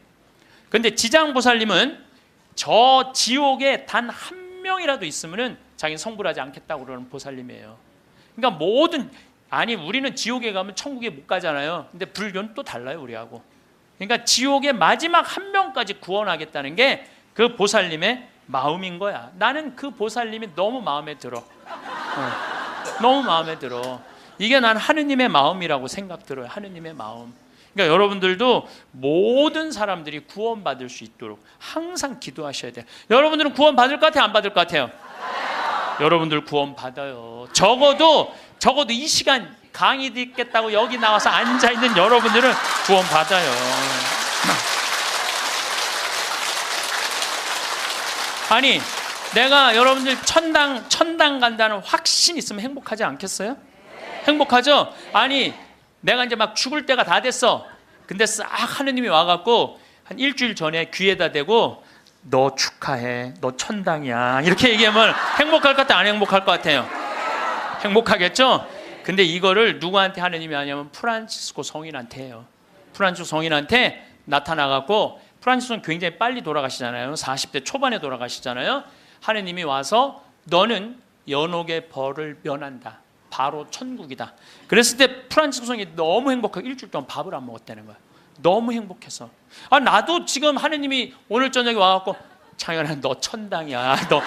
그런데 지장보살님은 저 지옥에 단 한 명이라도 있으면은 자기는 성불하지 않겠다고 그러는 보살님이에요. 그러니까 우리는 지옥에 가면 천국에 못 가잖아요. 근데 불교는 또 달라요, 우리하고. 그러니까 지옥의 마지막 한 명까지 구원하겠다는 게 그 보살님의 마음인 거야. 나는 그 보살님이 너무 마음에 들어. 너무 마음에 들어. 이게 난 하느님의 마음이라고 생각 들어요. 하느님의 마음. 그러니까 여러분들도 모든 사람들이 구원받을 수 있도록 항상 기도하셔야 돼요. 여러분들은 구원 받을 것 같아요? 안 받을 것 같아요? 여러분들 구원 받아요. 적어도 이 시간 강의 듣겠다고 여기 나와서 앉아있는 여러분들은 구원 받아요. 아니, 내가 여러분들 천당 간다는 확신 있으면 행복하지 않겠어요? 행복하죠? 아니, 내가 이제 막 죽을 때가 다 됐어. 근데 싹 하느님이 와갖고 한 일주일 전에 귀에다 대고 너 축하해, 너 천당이야, 이렇게 얘기하면 행복할 것 같아요? 안 행복할 것 같아요? 행복하겠죠? 근데 이거를 누구한테 하느님이 하냐면 프란치스코 성인한테 해요. 프란치스코 성인한테 나타나갖고, 프란치스코는 굉장히 빨리 돌아가시잖아요. 40대 초반에 돌아가시잖아요. 하느님이 와서 너는 연옥의 벌을 면한다, 바로 천국이다. 그랬을 때 프란치스코 성인이 너무 행복하고 일주일 동안 밥을 안 먹었다는 거야. 너무 행복해서. 나도 지금 하느님이 오늘 저녁에 와갖고 창현아 너 천당이야, 너.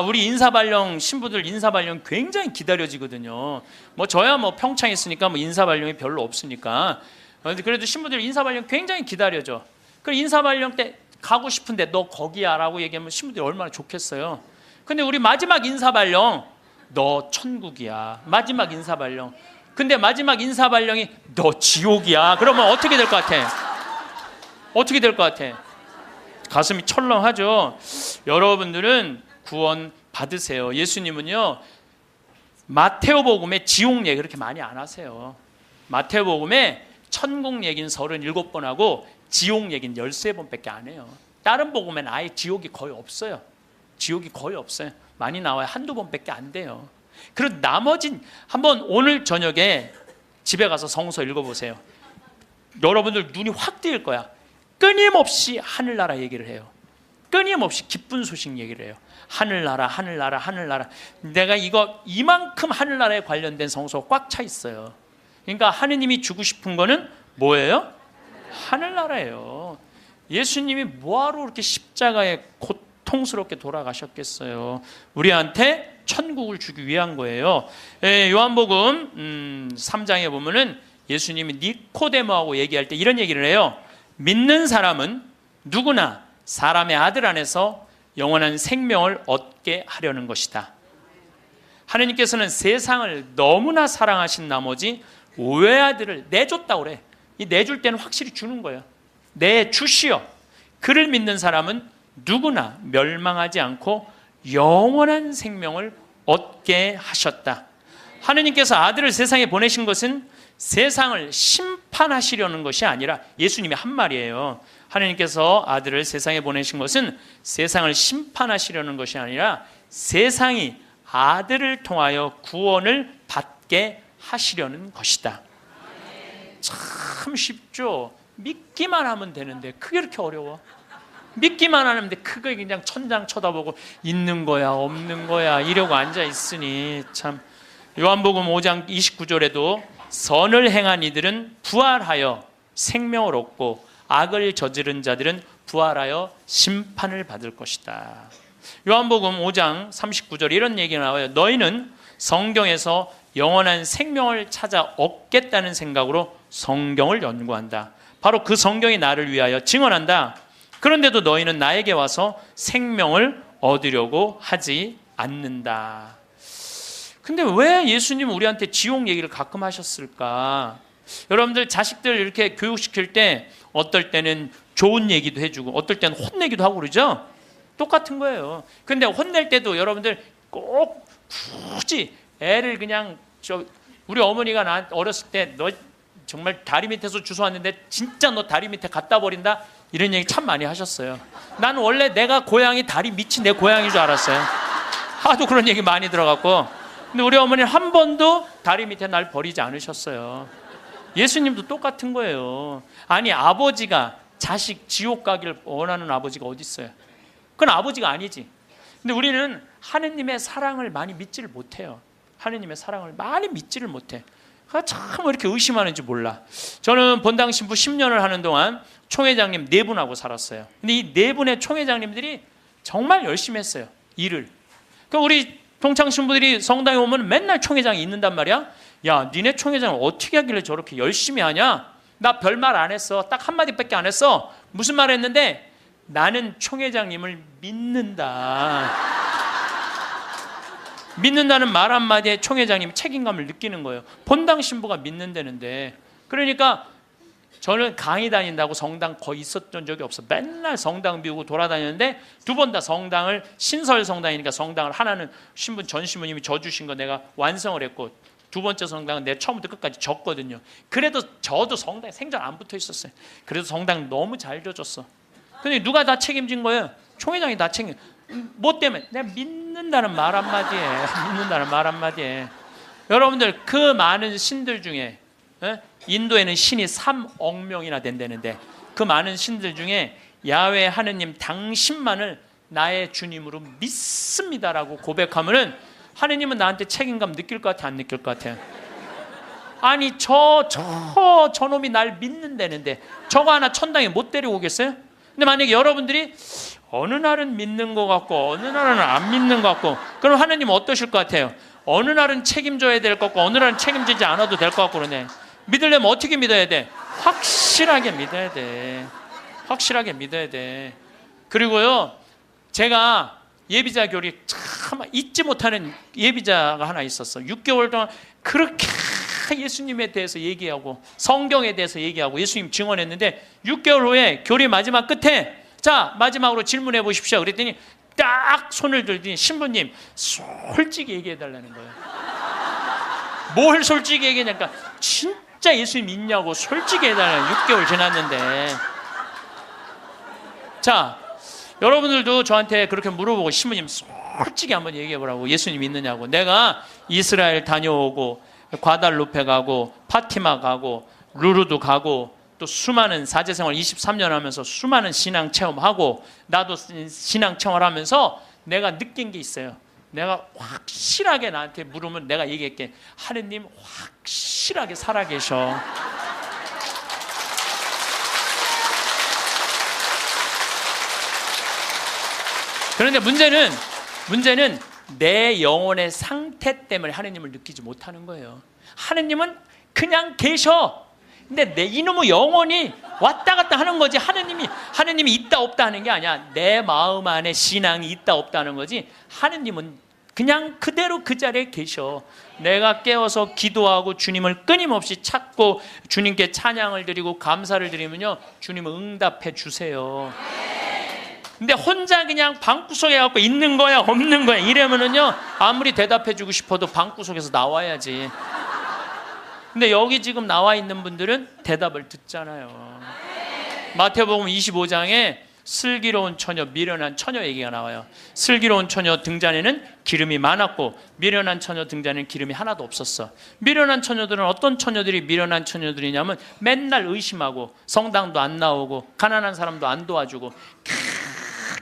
우리 인사발령 신부들 인사발령 굉장히 기다려지거든요. 뭐 저야 뭐 평창에 있으니까 뭐 인사발령이 별로 없으니까. 그래도 신부들 인사발령 굉장히 기다려져. 그 인사발령 때 가고 싶은데 너 거기야라고 얘기하면 신부들이 얼마나 좋겠어요. 근데 우리 마지막 인사발령 너 천국이야, 마지막 인사발령. 근데 마지막 인사발령이 너 지옥이야. 그러면 어떻게 될 것 같아? 어떻게 될 것 같아? 가슴이 철렁하죠. 여러분들은 구원 받으세요. 예수님은요, 마테오복음에 지옥 얘기 그렇게 많이 안 하세요. 마테오복음에 천국 얘기는 37번 하고 지옥 얘기는 13번밖에 안 해요. 다른 복음에는 아예 지옥이 거의 없어요. 지옥이 거의 없어요. 많이 나와요. 한두 번밖에 안 돼요. 그리고 나머진 한번 오늘 저녁에 집에 가서 성서 읽어보세요. 여러분들 눈이 확 뜨일 거야. 끊임없이 하늘나라 얘기를 해요. 끊임없이 기쁜 소식 얘기를 해요. 하늘나라, 하늘나라, 하늘나라. 내가 이만큼 하늘나라에 관련된 성서가 꽉 차 있어요. 그러니까 하느님이 주고 싶은 거는 뭐예요? 하늘나라예요. 예수님이 뭐하러 그렇게 십자가에 고통스럽게 돌아가셨겠어요? 우리한테 천국을 주기 위한 거예요. 요한복음 3장에 보면은 예수님이 니코데모하고 얘기할 때 이런 얘기를 해요. 믿는 사람은 누구나 사람의 아들 안에서 영원한 생명을 얻게 하려는 것이다. 하느님께서는 세상을 너무나 사랑하신 나머지 외아들을 내줬다고 그래. 이 내줄 때는 확실히 주는 거예요. 내주시어 그를 믿는 사람은 누구나 멸망하지 않고 영원한 생명을 얻게 하셨다. 하느님께서 아들을 세상에 보내신 것은 세상을 심판하시려는 것이 아니라, 예수님이 한 말이에요. 하느님께서 아들을 세상에 보내신 것은 세상을 심판하시려는 것이 아니라 세상이 아들을 통하여 구원을 받게 하시려는 것이다. 참 쉽죠? 믿기만 하면 되는데 그게 이렇게 어려워? 믿기만 하는데 크게 그냥 천장 쳐다보고 있는 거야 없는 거야 이러고 앉아 있으니 참. 요한복음 5장 29절에도 선을 행한 이들은 부활하여 생명을 얻고 악을 저지른 자들은 부활하여 심판을 받을 것이다. 요한복음 5장 39절에 이런 얘기가 나와요. 너희는 성경에서 영원한 생명을 찾아 얻겠다는 생각으로 성경을 연구한다. 바로 그 성경이 나를 위하여 증언한다. 그런데도 너희는 나에게 와서 생명을 얻으려고 하지 않는다. 근데 왜 예수님은 우리한테 지옥 얘기를 가끔 하셨을까? 여러분들 자식들 이렇게 교육시킬 때 어떨 때는 좋은 얘기도 해주고 어떨 때는 혼내기도 하고 그러죠? 똑같은 거예요. 근데 혼낼 때도 여러분들 꼭 굳이 애를 그냥 우리 어머니가 나 어렸을 때 너 정말 다리 밑에서 주워왔는데 진짜 너 다리 밑에 갖다 버린다? 이런 얘기 참 많이 하셨어요. 나는 원래 내가 고향이 다리 밑이 내 고향인 줄 알았어요. 하도 그런 얘기 많이 들어갔고. 근데 우리 어머니는 한 번도 다리 밑에 날 버리지 않으셨어요. 예수님도 똑같은 거예요. 아니 아버지가 자식 지옥 가기를 원하는 아버지가 어디 있어요? 그건 아버지가 아니지. 근데 우리는 하느님의 사랑을 많이 믿지를 못해요. 하느님의 사랑을 많이 믿지를 못해. 참 왜 이렇게 의심하는지 몰라. 저는 본당 신부 10년을 하는 동안 총회장님 4분하고 살았어요. 근데 이 4분의 총회장님들이 정말 열심히 했어요. 일을. 그러니까 우리 동창 신부들이 성당에 오면 맨날 총회장이 있는단 말이야. 야, 니네 총회장은 어떻게 하길래 저렇게 열심히 하냐? 나 별말 안 했어. 딱 한마디밖에 안 했어. 무슨 말 했는데? 나는 총회장님을 믿는다. 믿는다는 말 한마디에 총회장님이 책임감을 느끼는 거예요. 본당 신부가 믿는다는데. 그러니까 저는 강의 다닌다고 성당 거의 있었던 적이 없어. 맨날 성당 비우고 돌아다녔는데 두 번 다 성당을, 신설 성당이니까 성당을 하나는 전 신부님이 져주신 거 내가 완성을 했고, 두 번째 성당은 내가 처음부터 끝까지 졌거든요. 그래도 저도 성당에 생전 안 붙어 있었어요. 그래도 성당 너무 잘 져줬어. 근데 누가 다 책임진 거예요? 총회장이 다 책임. 뭐 때문에? 내가 믿는다는 말 한마디에, 믿는다는 말 한마디에. 여러분들, 그 많은 신들 중에, 인도에는 신이 3억 명이나 된다는데, 그 많은 신들 중에 야훼 하느님 당신만을 나의 주님으로 믿습니다라고 고백하면은 하느님은 나한테 책임감 느낄 것 같아, 안 느낄 것 같아? 아니, 저놈이 날 믿는다는데 저거 하나 천당에 못 데려오겠어요? 근데 만약에 여러분들이 어느 날은 믿는 것 같고 어느 날은 안 믿는 것 같고, 그럼 하느님은 어떠실 것 같아요? 어느 날은 책임져야 될 것 같고 어느 날은 책임지지 않아도 될 것 같고 그러네. 믿으려면 어떻게 믿어야 돼? 확실하게 믿어야 돼. 확실하게 믿어야 돼. 그리고요, 제가 예비자 교리 참 잊지 못하는 예비자가 하나 있었어. 6개월 동안 그렇게 예수님에 대해서 얘기하고 성경에 대해서 얘기하고 예수님 증언했는데 6개월 후에 교리 마지막 끝에 자, 마지막으로 질문해 보십시오. 그랬더니 딱 손을 들더니 신부님 솔직히 얘기해 달라는 거예요. 뭘 솔직히 얘기하냐니까 진짜 예수님 믿냐고 솔직히 해달라는. 6개월 지났는데. 자, 여러분들도 저한테 그렇게 물어보고 신부님 솔직히 한번 얘기해 보라고. 예수님 믿느냐고. 내가 이스라엘 다녀오고 과달루페 가고 파티마 가고 루르도 가고 또 수많은 사제생활 23년 하면서 수많은 신앙 체험하고 나도 신앙 체험하면서 내가 느낀 게 있어요. 내가 확실하게 나한테 물으면 내가 얘기할게. 하느님 확실하게 살아계셔. 그런데 문제는 내 영혼의 상태 때문에 하느님을 느끼지 못하는 거예요. 하느님은 그냥 계셔. 근데 내 이놈의 영혼이 왔다 갔다 하는 거지. 하느님이 있다 없다 하는 게 아니야. 내 마음 안에 신앙이 있다 없다 하는 거지. 하느님은 그냥 그대로 그 자리에 계셔. 내가 깨어서 기도하고 주님을 끊임없이 찾고 주님께 찬양을 드리고 감사를 드리면요, 주님은 응답해 주세요. 근데 혼자 그냥 방구석에 갖고 있는 거야 없는 거야 이러면은요, 아무리 대답해 주고 싶어도 방구석에서 나와야지. 근데 여기 지금 나와 있는 분들은 대답을 듣잖아요. 마태복음 25장에 슬기로운 처녀, 미련한 처녀 얘기가 나와요. 슬기로운 처녀 등잔에는 기름이 많았고 미련한 처녀 등잔에는 기름이 하나도 없었어. 미련한 처녀들은 어떤 처녀들이 미련한 처녀들이냐면 맨날 의심하고 성당도 안 나오고 가난한 사람도 안 도와주고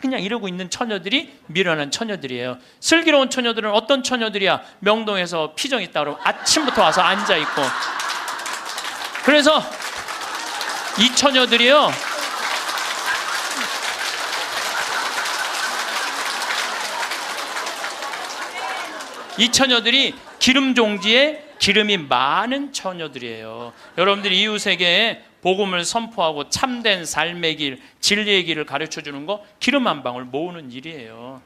그냥 이러고 있는 처녀들이 미련한 처녀들이에요. 슬기로운 처녀들은 어떤 처녀들이야? 명동에서 피정 있다 그러면 아침부터 와서 앉아있고. 그래서 이 처녀들이요, 이 처녀들이 기름 종지에 기름이 많은 처녀들이에요. 여러분들이 이웃에게 복음을 선포하고 참된 삶의 길, 진리의 길을 가르쳐주는 거 기름 한 방울 모으는 일이에요.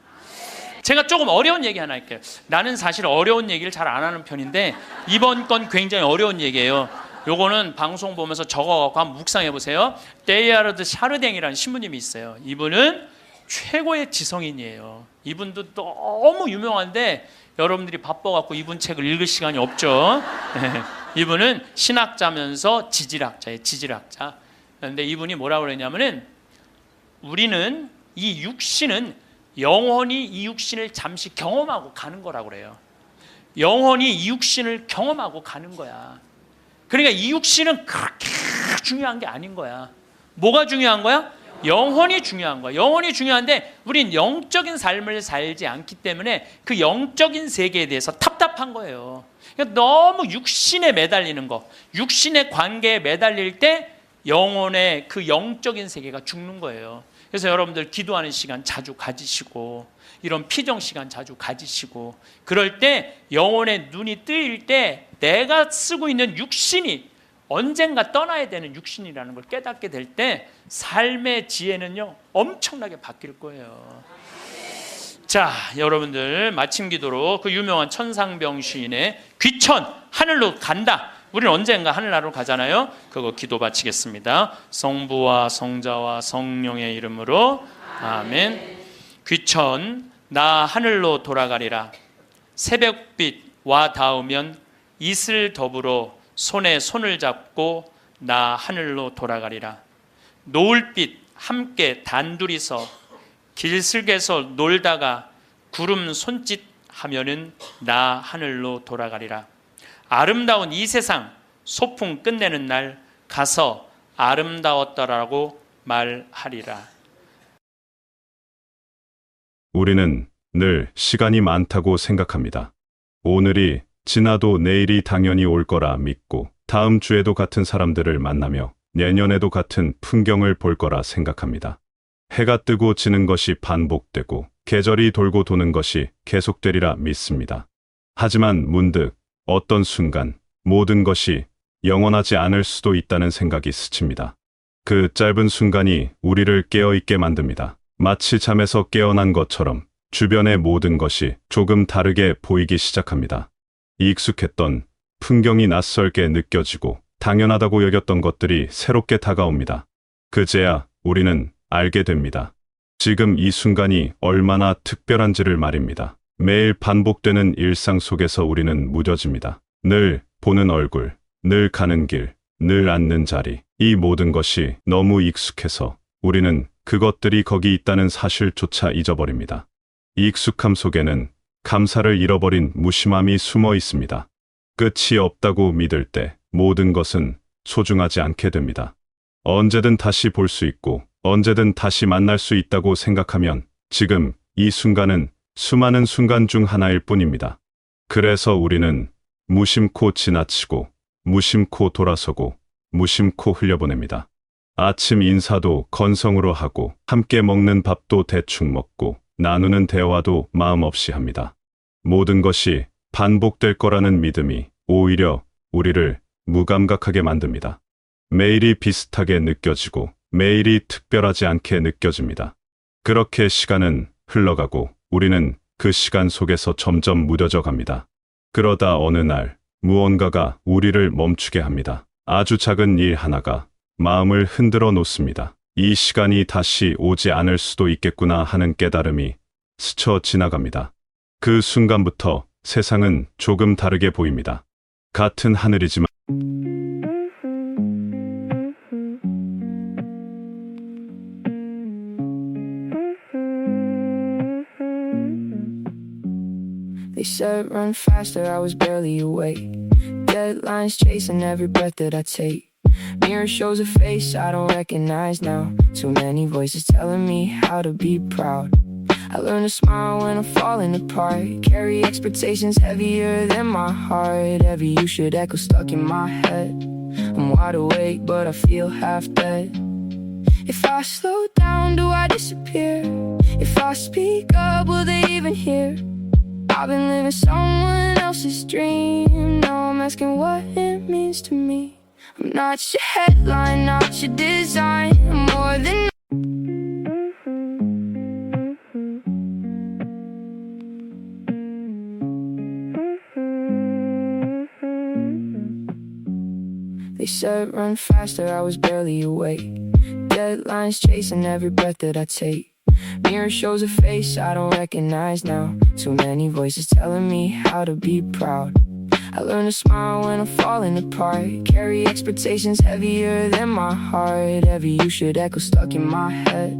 제가 조금 어려운 얘기 하나 할게요. 나는 사실 어려운 얘기를 잘 안 하는 편인데 이번 건 굉장히 어려운 얘기예요. 요거는 방송 보면서 적어갖고 한번 묵상해 보세요. 데이아르드 샤르댕이라는 신부님이 있어요. 이분은 최고의 지성인이에요. 이분도 너무 유명한데 여러분들이 바빠갖고 이분 책을 읽을 시간이 없죠. 이분은 신학자면서 지질학자예요. 지질학자. 그런데 이분이 뭐라고 그러냐면은 우리는 이 육신은 영원히 이 육신을 잠시 경험하고 가는 거라고 그래요. 영원히 이 육신을 경험하고 가는 거야. 그러니까 이 육신은 그렇게 중요한 게 아닌 거야. 뭐가 중요한 거야? 영혼이 중요한 거야. 영혼이 중요한데 우린 영적인 삶을 살지 않기 때문에 그 영적인 세계에 대해서 답답한 거예요. 그러니까 너무 육신에 매달리는 거, 육신의 관계에 매달릴 때 영혼의 그 영적인 세계가 죽는 거예요. 그래서 여러분들 기도하는 시간 자주 가지시고 이런 피정 시간 자주 가지시고 그럴 때 영혼의 눈이 뜨일 때 내가 쓰고 있는 육신이 언젠가 떠나야 되는 육신이라는 걸 깨닫게 될 때 삶의 지혜는요 엄청나게 바뀔 거예요. 자, 여러분들 마침 기도로 그 유명한 천상병 시인의 귀천 하늘로 간다. 우리는 언젠가 하늘나라로 가잖아요. 그거 기도 바치겠습니다. 성부와 성자와 성령의 이름으로 아멘. 귀천 나 하늘로 돌아가리라. 새벽빛 와 닿으면 이슬 더불어 손에 손을 잡고 나 하늘로 돌아가리라. 노을빛 함께 단둘이서 길슬개서 놀다가 구름 손짓 하면은 나 하늘로 돌아가리라. 아름다운 이 세상 소풍 끝내는 날 가서 아름다웠더라고 말하리라. 우리는 늘 시간이 많다고 생각합니다. 오늘이 지나도 내일이 당연히 올 거라 믿고 다음 주에도 같은 사람들을 만나며 내년에도 같은 풍경을 볼 거라 생각합니다. 해가 뜨고 지는 것이 반복되고 계절이 돌고 도는 것이 계속되리라 믿습니다. 하지만 문득 어떤 순간 모든 것이 영원하지 않을 수도 있다는 생각이 스칩니다. 그 짧은 순간이 우리를 깨어있게 만듭니다. 마치 잠에서 깨어난 것처럼 주변의 모든 것이 조금 다르게 보이기 시작합니다. 익숙했던 풍경이 낯설게 느껴지고 당연하다고 여겼던 것들이 새롭게 다가옵니다. 그제야 우리는 알게 됩니다. 지금 이 순간이 얼마나 특별한지를 말입니다. 매일 반복되는 일상 속에서 우리는 무뎌집니다. 늘 보는 얼굴, 늘 가는 길, 늘 앉는 자리, 이 모든 것이 너무 익숙해서 우리는 그것들이 거기 있다는 사실조차 잊어버립니다. 이 익숙함 속에는 감사를 잃어버린 무심함이 숨어 있습니다. 끝이 없다고 믿을 때 모든 것은 소중하지 않게 됩니다. 언제든 다시 볼 수 있고 언제든 다시 만날 수 있다고 생각하면 지금 이 순간은 수많은 순간 중 하나일 뿐입니다. 그래서 우리는 무심코 지나치고 무심코 돌아서고 무심코 흘려보냅니다. 아침 인사도 건성으로 하고 함께 먹는 밥도 대충 먹고 나누는 대화도 마음 없이 합니다. 모든 것이 반복될 거라는 믿음이 오히려 우리를 무감각하게 만듭니다. 매일이 비슷하게 느껴지고 매일이 특별하지 않게 느껴집니다. 그렇게 시간은 흘러가고 우리는 그 시간 속에서 점점 무뎌져 갑니다. 그러다 어느 날 무언가가 우리를 멈추게 합니다. 아주 작은 일 하나가 마음을 흔들어 놓습니다. 이 시간이 다시 오지 않을 수도 있겠구나 하는 깨달음이 스쳐 지나갑니다. 그 순간부터 세상은 조금 다르게 보입니다. 같은 하늘이지만 They said run faster, I was barely awake. Deadlines chasing every breath that I take. Mirror shows a face I don't recognize now. Too many voices telling me how to be proud. I learn to smile when I'm falling apart. Carry expectations heavier than my heart. Every you should echo stuck in my head. I'm wide awake but I feel half dead. If I slow down, do I disappear? If I speak up, will they even hear? I've been living someone else's dream. Now I'm asking what it means to me. I'm not your headline, not your design. I'm more than They said run faster, I was barely awake. Deadlines chasing every breath that I take. Mirror shows a face I don't recognize now. Too many voices telling me how to be proud. I learn to smile when I'm falling apart. Carry expectations heavier than my heart. Every you should echo stuck in my head.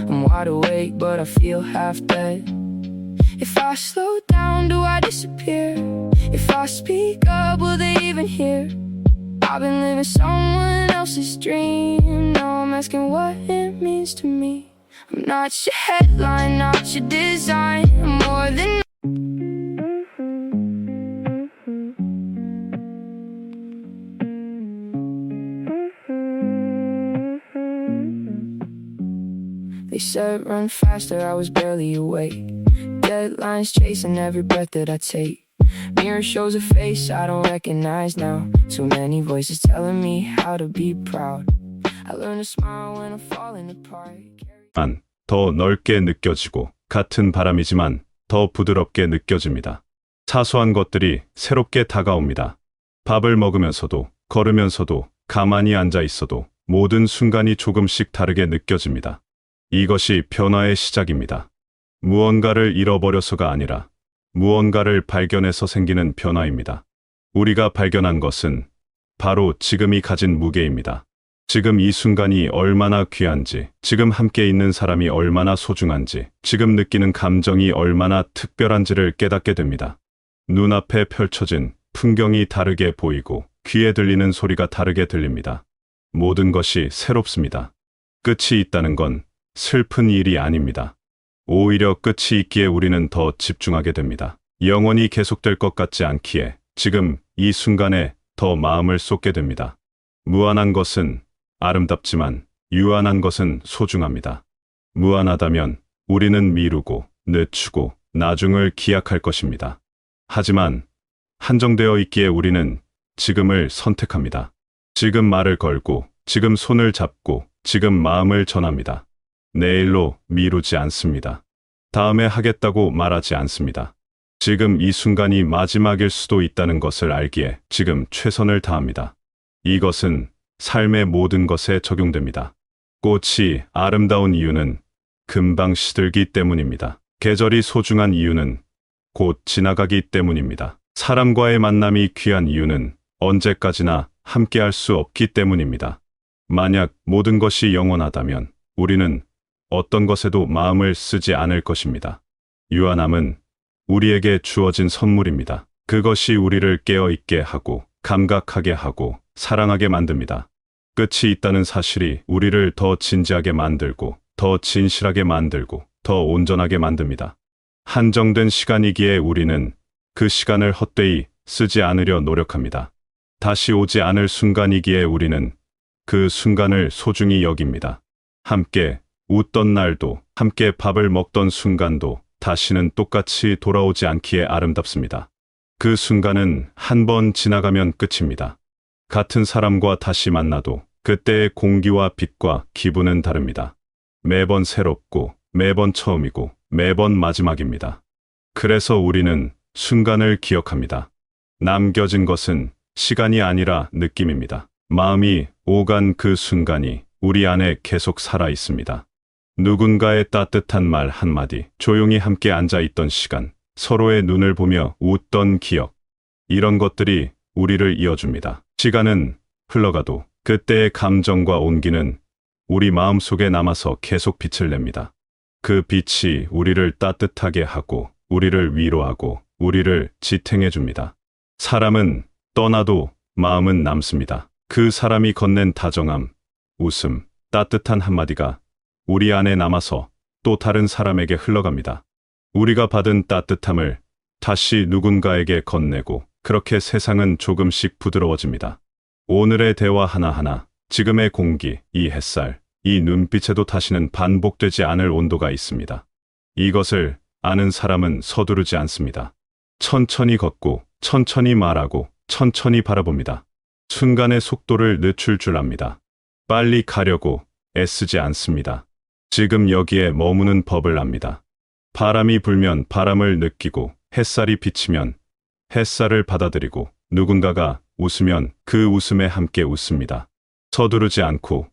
I'm wide awake but I feel half dead. If I slow down, do I disappear? If I speak up, will they even hear? I've been living someone else's dream. Now I'm asking what it means to me. I'm not your headline, not your design. I'm more than They said run faster, I was barely awake. Deadlines chasing every breath that I take. Mirror shows a face I don't recognize now. Too many voices telling me how to be proud. I learn to smile when I'm falling apart. 더 넓게 느껴지고 같은 바람이지만 더 부드럽게 느껴집니다. 사소한 것들이 새롭게 다가옵니다. 밥을 먹으면서도 걸으면서도 가만히 앉아 있어도 모든 순간이 조금씩 다르게 느껴집니다. 이것이 변화의 시작입니다. 무언가를 잃어버려서가 아니라 무언가를 발견해서 생기는 변화입니다. 우리가 발견한 것은 바로 지금이 가진 무게입니다. 지금 이 순간이 얼마나 귀한지, 지금 함께 있는 사람이 얼마나 소중한지, 지금 느끼는 감정이 얼마나 특별한지를 깨닫게 됩니다. 눈앞에 펼쳐진 풍경이 다르게 보이고 귀에 들리는 소리가 다르게 들립니다. 모든 것이 새롭습니다. 끝이 있다는 건 슬픈 일이 아닙니다. 오히려 끝이 있기에 우리는 더 집중하게 됩니다. 영원히 계속될 것 같지 않기에 지금 이 순간에 더 마음을 쏟게 됩니다. 무한한 것은 아름답지만 유한한 것은 소중합니다. 무한하다면 우리는 미루고 늦추고 나중을 기약할 것입니다. 하지만 한정되어 있기에 우리는 지금을 선택합니다. 지금 말을 걸고 지금 손을 잡고 지금 마음을 전합니다. 내일로 미루지 않습니다. 다음에 하겠다고 말하지 않습니다. 지금 이 순간이 마지막일 수도 있다는 것을 알기에 지금 최선을 다합니다. 이것은 삶의 모든 것에 적용됩니다. 꽃이 아름다운 이유는 금방 시들기 때문입니다. 계절이 소중한 이유는 곧 지나가기 때문입니다. 사람과의 만남이 귀한 이유는 언제까지나 함께할 수 없기 때문입니다. 만약 모든 것이 영원하다면 우리는 어떤 것에도 마음을 쓰지 않을 것입니다. 유한함은 우리에게 주어진 선물입니다. 그것이 우리를 깨어있게 하고 감각하게 하고 사랑하게 만듭니다. 끝이 있다는 사실이 우리를 더 진지하게 만들고 더 진실하게 만들고 더 온전하게 만듭니다. 한정된 시간이기에 우리는 그 시간을 헛되이 쓰지 않으려 노력합니다. 다시 오지 않을 순간이기에 우리는 그 순간을 소중히 여깁니다. 함께 웃던 날도 함께 밥을 먹던 순간도 다시는 똑같이 돌아오지 않기에 아름답습니다. 그 순간은 한 번 지나가면 끝입니다. 같은 사람과 다시 만나도 그때의 공기와 빛과 기분은 다릅니다. 매번 새롭고 매번 처음이고 매번 마지막입니다. 그래서 우리는 순간을 기억합니다. 남겨진 것은 시간이 아니라 느낌입니다. 마음이 오간 그 순간이 우리 안에 계속 살아 있습니다. 누군가의 따뜻한 말 한마디, 조용히 함께 앉아 있던 시간, 서로의 눈을 보며 웃던 기억, 이런 것들이 우리를 이어줍니다. 시간은 흘러가도 그때의 감정과 온기는 우리 마음속에 남아서 계속 빛을 냅니다. 그 빛이 우리를 따뜻하게 하고 우리를 위로하고 우리를 지탱해 줍니다. 사람은 떠나도 마음은 남습니다. 그 사람이 건넨 다정함, 웃음, 따뜻한 한마디가 우리 안에 남아서 또 다른 사람에게 흘러갑니다. 우리가 받은 따뜻함을 다시 누군가에게 건네고 그렇게 세상은 조금씩 부드러워집니다. 오늘의 대화 하나하나, 지금의 공기, 이 햇살, 이 눈빛에도 다시는 반복되지 않을 온도가 있습니다. 이것을 아는 사람은 서두르지 않습니다. 천천히 걷고 천천히 말하고 천천히 바라봅니다. 순간의 속도를 늦출 줄 압니다. 빨리 가려고 애쓰지 않습니다. 지금 여기에 머무는 법을 압니다. 바람이 불면 바람을 느끼고 햇살이 비치면 햇살을 받아들이고 누군가가 웃으면 그 웃음에 함께 웃습니다. 서두르지 않고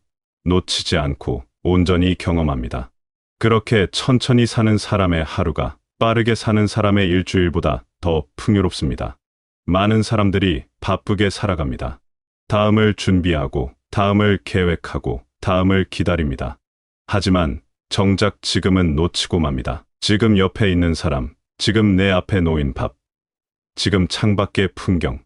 놓치지 않고 온전히 경험합니다. 그렇게 천천히 사는 사람의 하루가 빠르게 사는 사람의 일주일보다 더 풍요롭습니다. 많은 사람들이 바쁘게 살아갑니다. 다음을 준비하고 다음을 계획하고 다음을 기다립니다. 하지만 정작 지금은 놓치고 맙니다. 지금 옆에 있는 사람, 지금 내 앞에 놓인 밥, 지금 창밖의 풍경,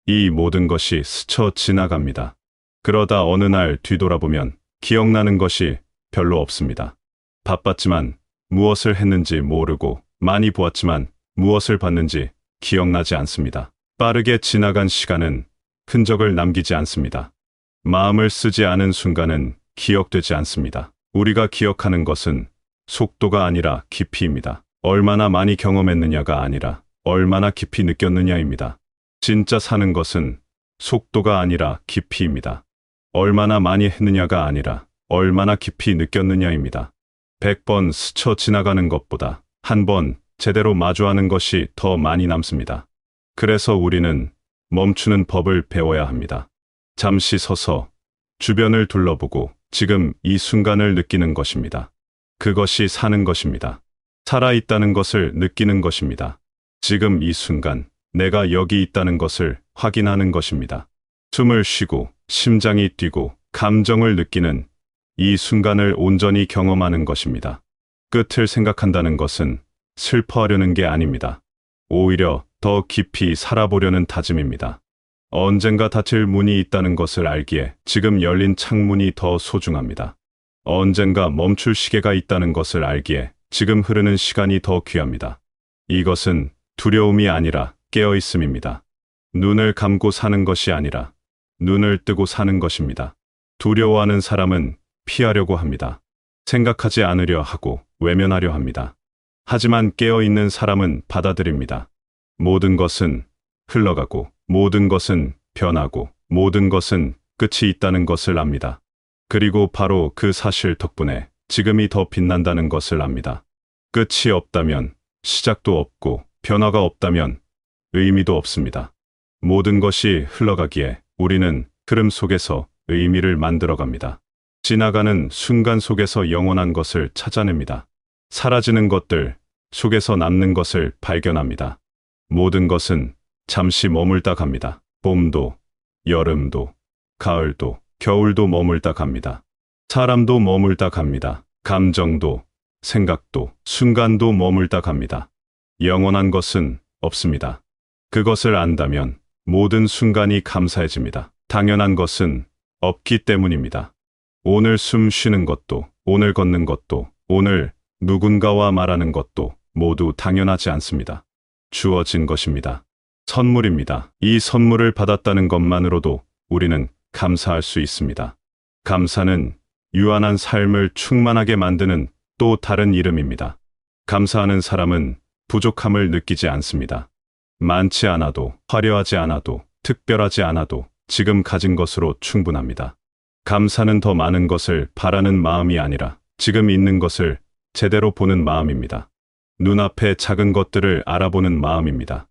이 모든 것이 스쳐 지나갑니다. 그러다 어느 날 뒤돌아보면 기억나는 것이 별로 없습니다. 바빴지만 무엇을 했는지 모르고 많이 보았지만 무엇을 봤는지 기억나지 않습니다. 빠르게 지나간 시간은 흔적을 남기지 않습니다. 마음을 쓰지 않은 순간은 기억되지 않습니다. 우리가 기억하는 것은 속도가 아니라 깊이입니다. 얼마나 많이 경험했느냐가 아니라 얼마나 깊이 느꼈느냐입니다. 진짜 사는 것은 속도가 아니라 깊이입니다. 얼마나 많이 했느냐가 아니라 얼마나 깊이 느꼈느냐입니다. 100번 스쳐 지나가는 것보다 한 번 제대로 마주하는 것이 더 많이 남습니다. 그래서 우리는 멈추는 법을 배워야 합니다. 잠시 서서 주변을 둘러보고 지금 이 순간을 느끼는 것입니다. 그것이 사는 것입니다. 살아있다는 것을 느끼는 것입니다. 지금 이 순간 내가 여기 있다는 것을 확인하는 것입니다. 숨을 쉬고 심장이 뛰고 감정을 느끼는 이 순간을 온전히 경험하는 것입니다. 끝을 생각한다는 것은 슬퍼하려는 게 아닙니다. 오히려 더 깊이 살아보려는 다짐입니다. 언젠가 닫힐 문이 있다는 것을 알기에 지금 열린 창문이 더 소중합니다. 언젠가 멈출 시계가 있다는 것을 알기에 지금 흐르는 시간이 더 귀합니다. 이것은 두려움이 아니라 깨어있음입니다. 눈을 감고 사는 것이 아니라 눈을 뜨고 사는 것입니다. 두려워하는 사람은 피하려고 합니다. 생각하지 않으려 하고 외면하려 합니다. 하지만 깨어있는 사람은 받아들입니다. 모든 것은 흘러가고 모든 것은 변하고 모든 것은 끝이 있다는 것을 압니다. 그리고 바로 그 사실 덕분에 지금이 더 빛난다는 것을 압니다. 끝이 없다면 시작도 없고 변화가 없다면 의미도 없습니다. 모든 것이 흘러가기에 우리는 흐름 속에서 의미를 만들어갑니다. 지나가는 순간 속에서 영원한 것을 찾아냅니다. 사라지는 것들 속에서 남는 것을 발견합니다. 모든 것은 잠시 머물다 갑니다. 봄도, 여름도, 가을도, 겨울도 머물다 갑니다. 사람도 머물다 갑니다. 감정도, 생각도, 순간도 머물다 갑니다. 영원한 것은 없습니다. 그것을 안다면 모든 순간이 감사해집니다. 당연한 것은 없기 때문입니다. 오늘 숨 쉬는 것도, 오늘 걷는 것도, 오늘 누군가와 말하는 것도 모두 당연하지 않습니다. 주어진 것입니다. 선물입니다. 이 선물을 받았다는 것만으로도 우리는 감사할 수 있습니다. 감사는 유한한 삶을 충만하게 만드는 또 다른 이름입니다. 감사하는 사람은 부족함을 느끼지 않습니다. 많지 않아도, 화려하지 않아도, 특별하지 않아도 지금 가진 것으로 충분합니다. 감사는 더 많은 것을 바라는 마음이 아니라 지금 있는 것을 제대로 보는 마음입니다. 눈앞의 작은 것들을 알아보는 마음입니다.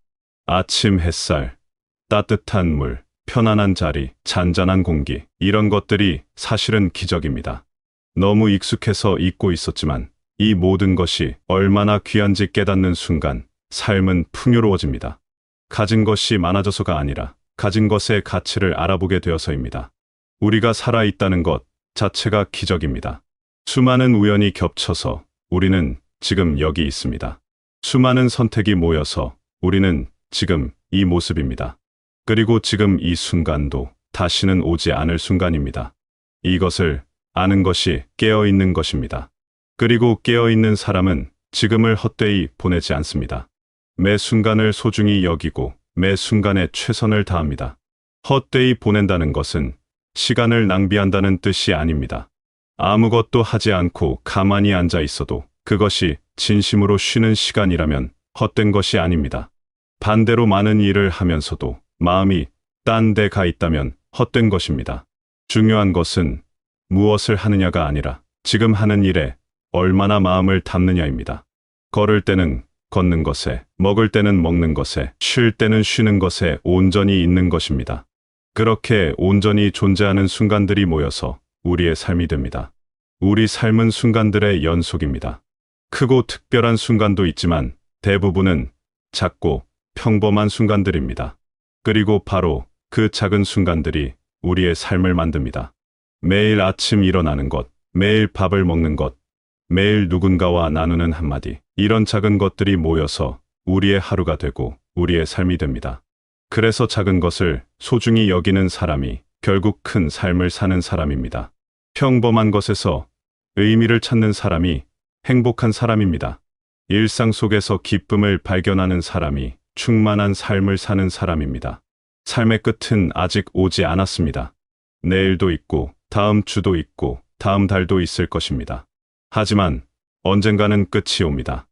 아침 햇살, 따뜻한 물, 편안한 자리, 잔잔한 공기, 이런 것들이 사실은 기적입니다. 너무 익숙해서 잊고 있었지만 이 모든 것이 얼마나 귀한지 깨닫는 순간 삶은 풍요로워집니다. 가진 것이 많아져서가 아니라 가진 것의 가치를 알아보게 되어서입니다. 우리가 살아있다는 것 자체가 기적입니다. 수많은 우연이 겹쳐서 우리는 지금 여기 있습니다. 수많은 선택이 모여서 우리는 지금 이 모습입니다. 그리고 지금 이 순간도 다시는 오지 않을 순간입니다. 이것을 아는 것이 깨어있는 것입니다. 그리고 깨어있는 사람은 지금을 헛되이 보내지 않습니다. 매 순간을 소중히 여기고 매 순간에 최선을 다합니다. 헛되이 보낸다는 것은 시간을 낭비한다는 뜻이 아닙니다. 아무것도 하지 않고 가만히 앉아 있어도 그것이 진심으로 쉬는 시간이라면 헛된 것이 아닙니다. 반대로 많은 일을 하면서도 마음이 딴 데 가 있다면 헛된 것입니다. 중요한 것은 무엇을 하느냐가 아니라 지금 하는 일에 얼마나 마음을 담느냐입니다. 걸을 때는 걷는 것에, 먹을 때는 먹는 것에, 쉴 때는 쉬는 것에 온전히 있는 것입니다. 그렇게 온전히 존재하는 순간들이 모여서 우리의 삶이 됩니다. 우리 삶은 순간들의 연속입니다. 크고 특별한 순간도 있지만 대부분은 작고 평범한 순간들입니다. 그리고 바로 그 작은 순간들이 우리의 삶을 만듭니다. 매일 아침 일어나는 것, 매일 밥을 먹는 것, 매일 누군가와 나누는 한마디, 이런 작은 것들이 모여서 우리의 하루가 되고 우리의 삶이 됩니다. 그래서 작은 것을 소중히 여기는 사람이 결국 큰 삶을 사는 사람입니다. 평범한 것에서 의미를 찾는 사람이 행복한 사람입니다. 일상 속에서 기쁨을 발견하는 사람이 충만한 삶을 사는 사람입니다. 삶의 끝은 아직 오지 않았습니다. 내일도 있고, 다음 주도 있고, 다음 달도 있을 것입니다. 하지만 언젠가는 끝이 옵니다.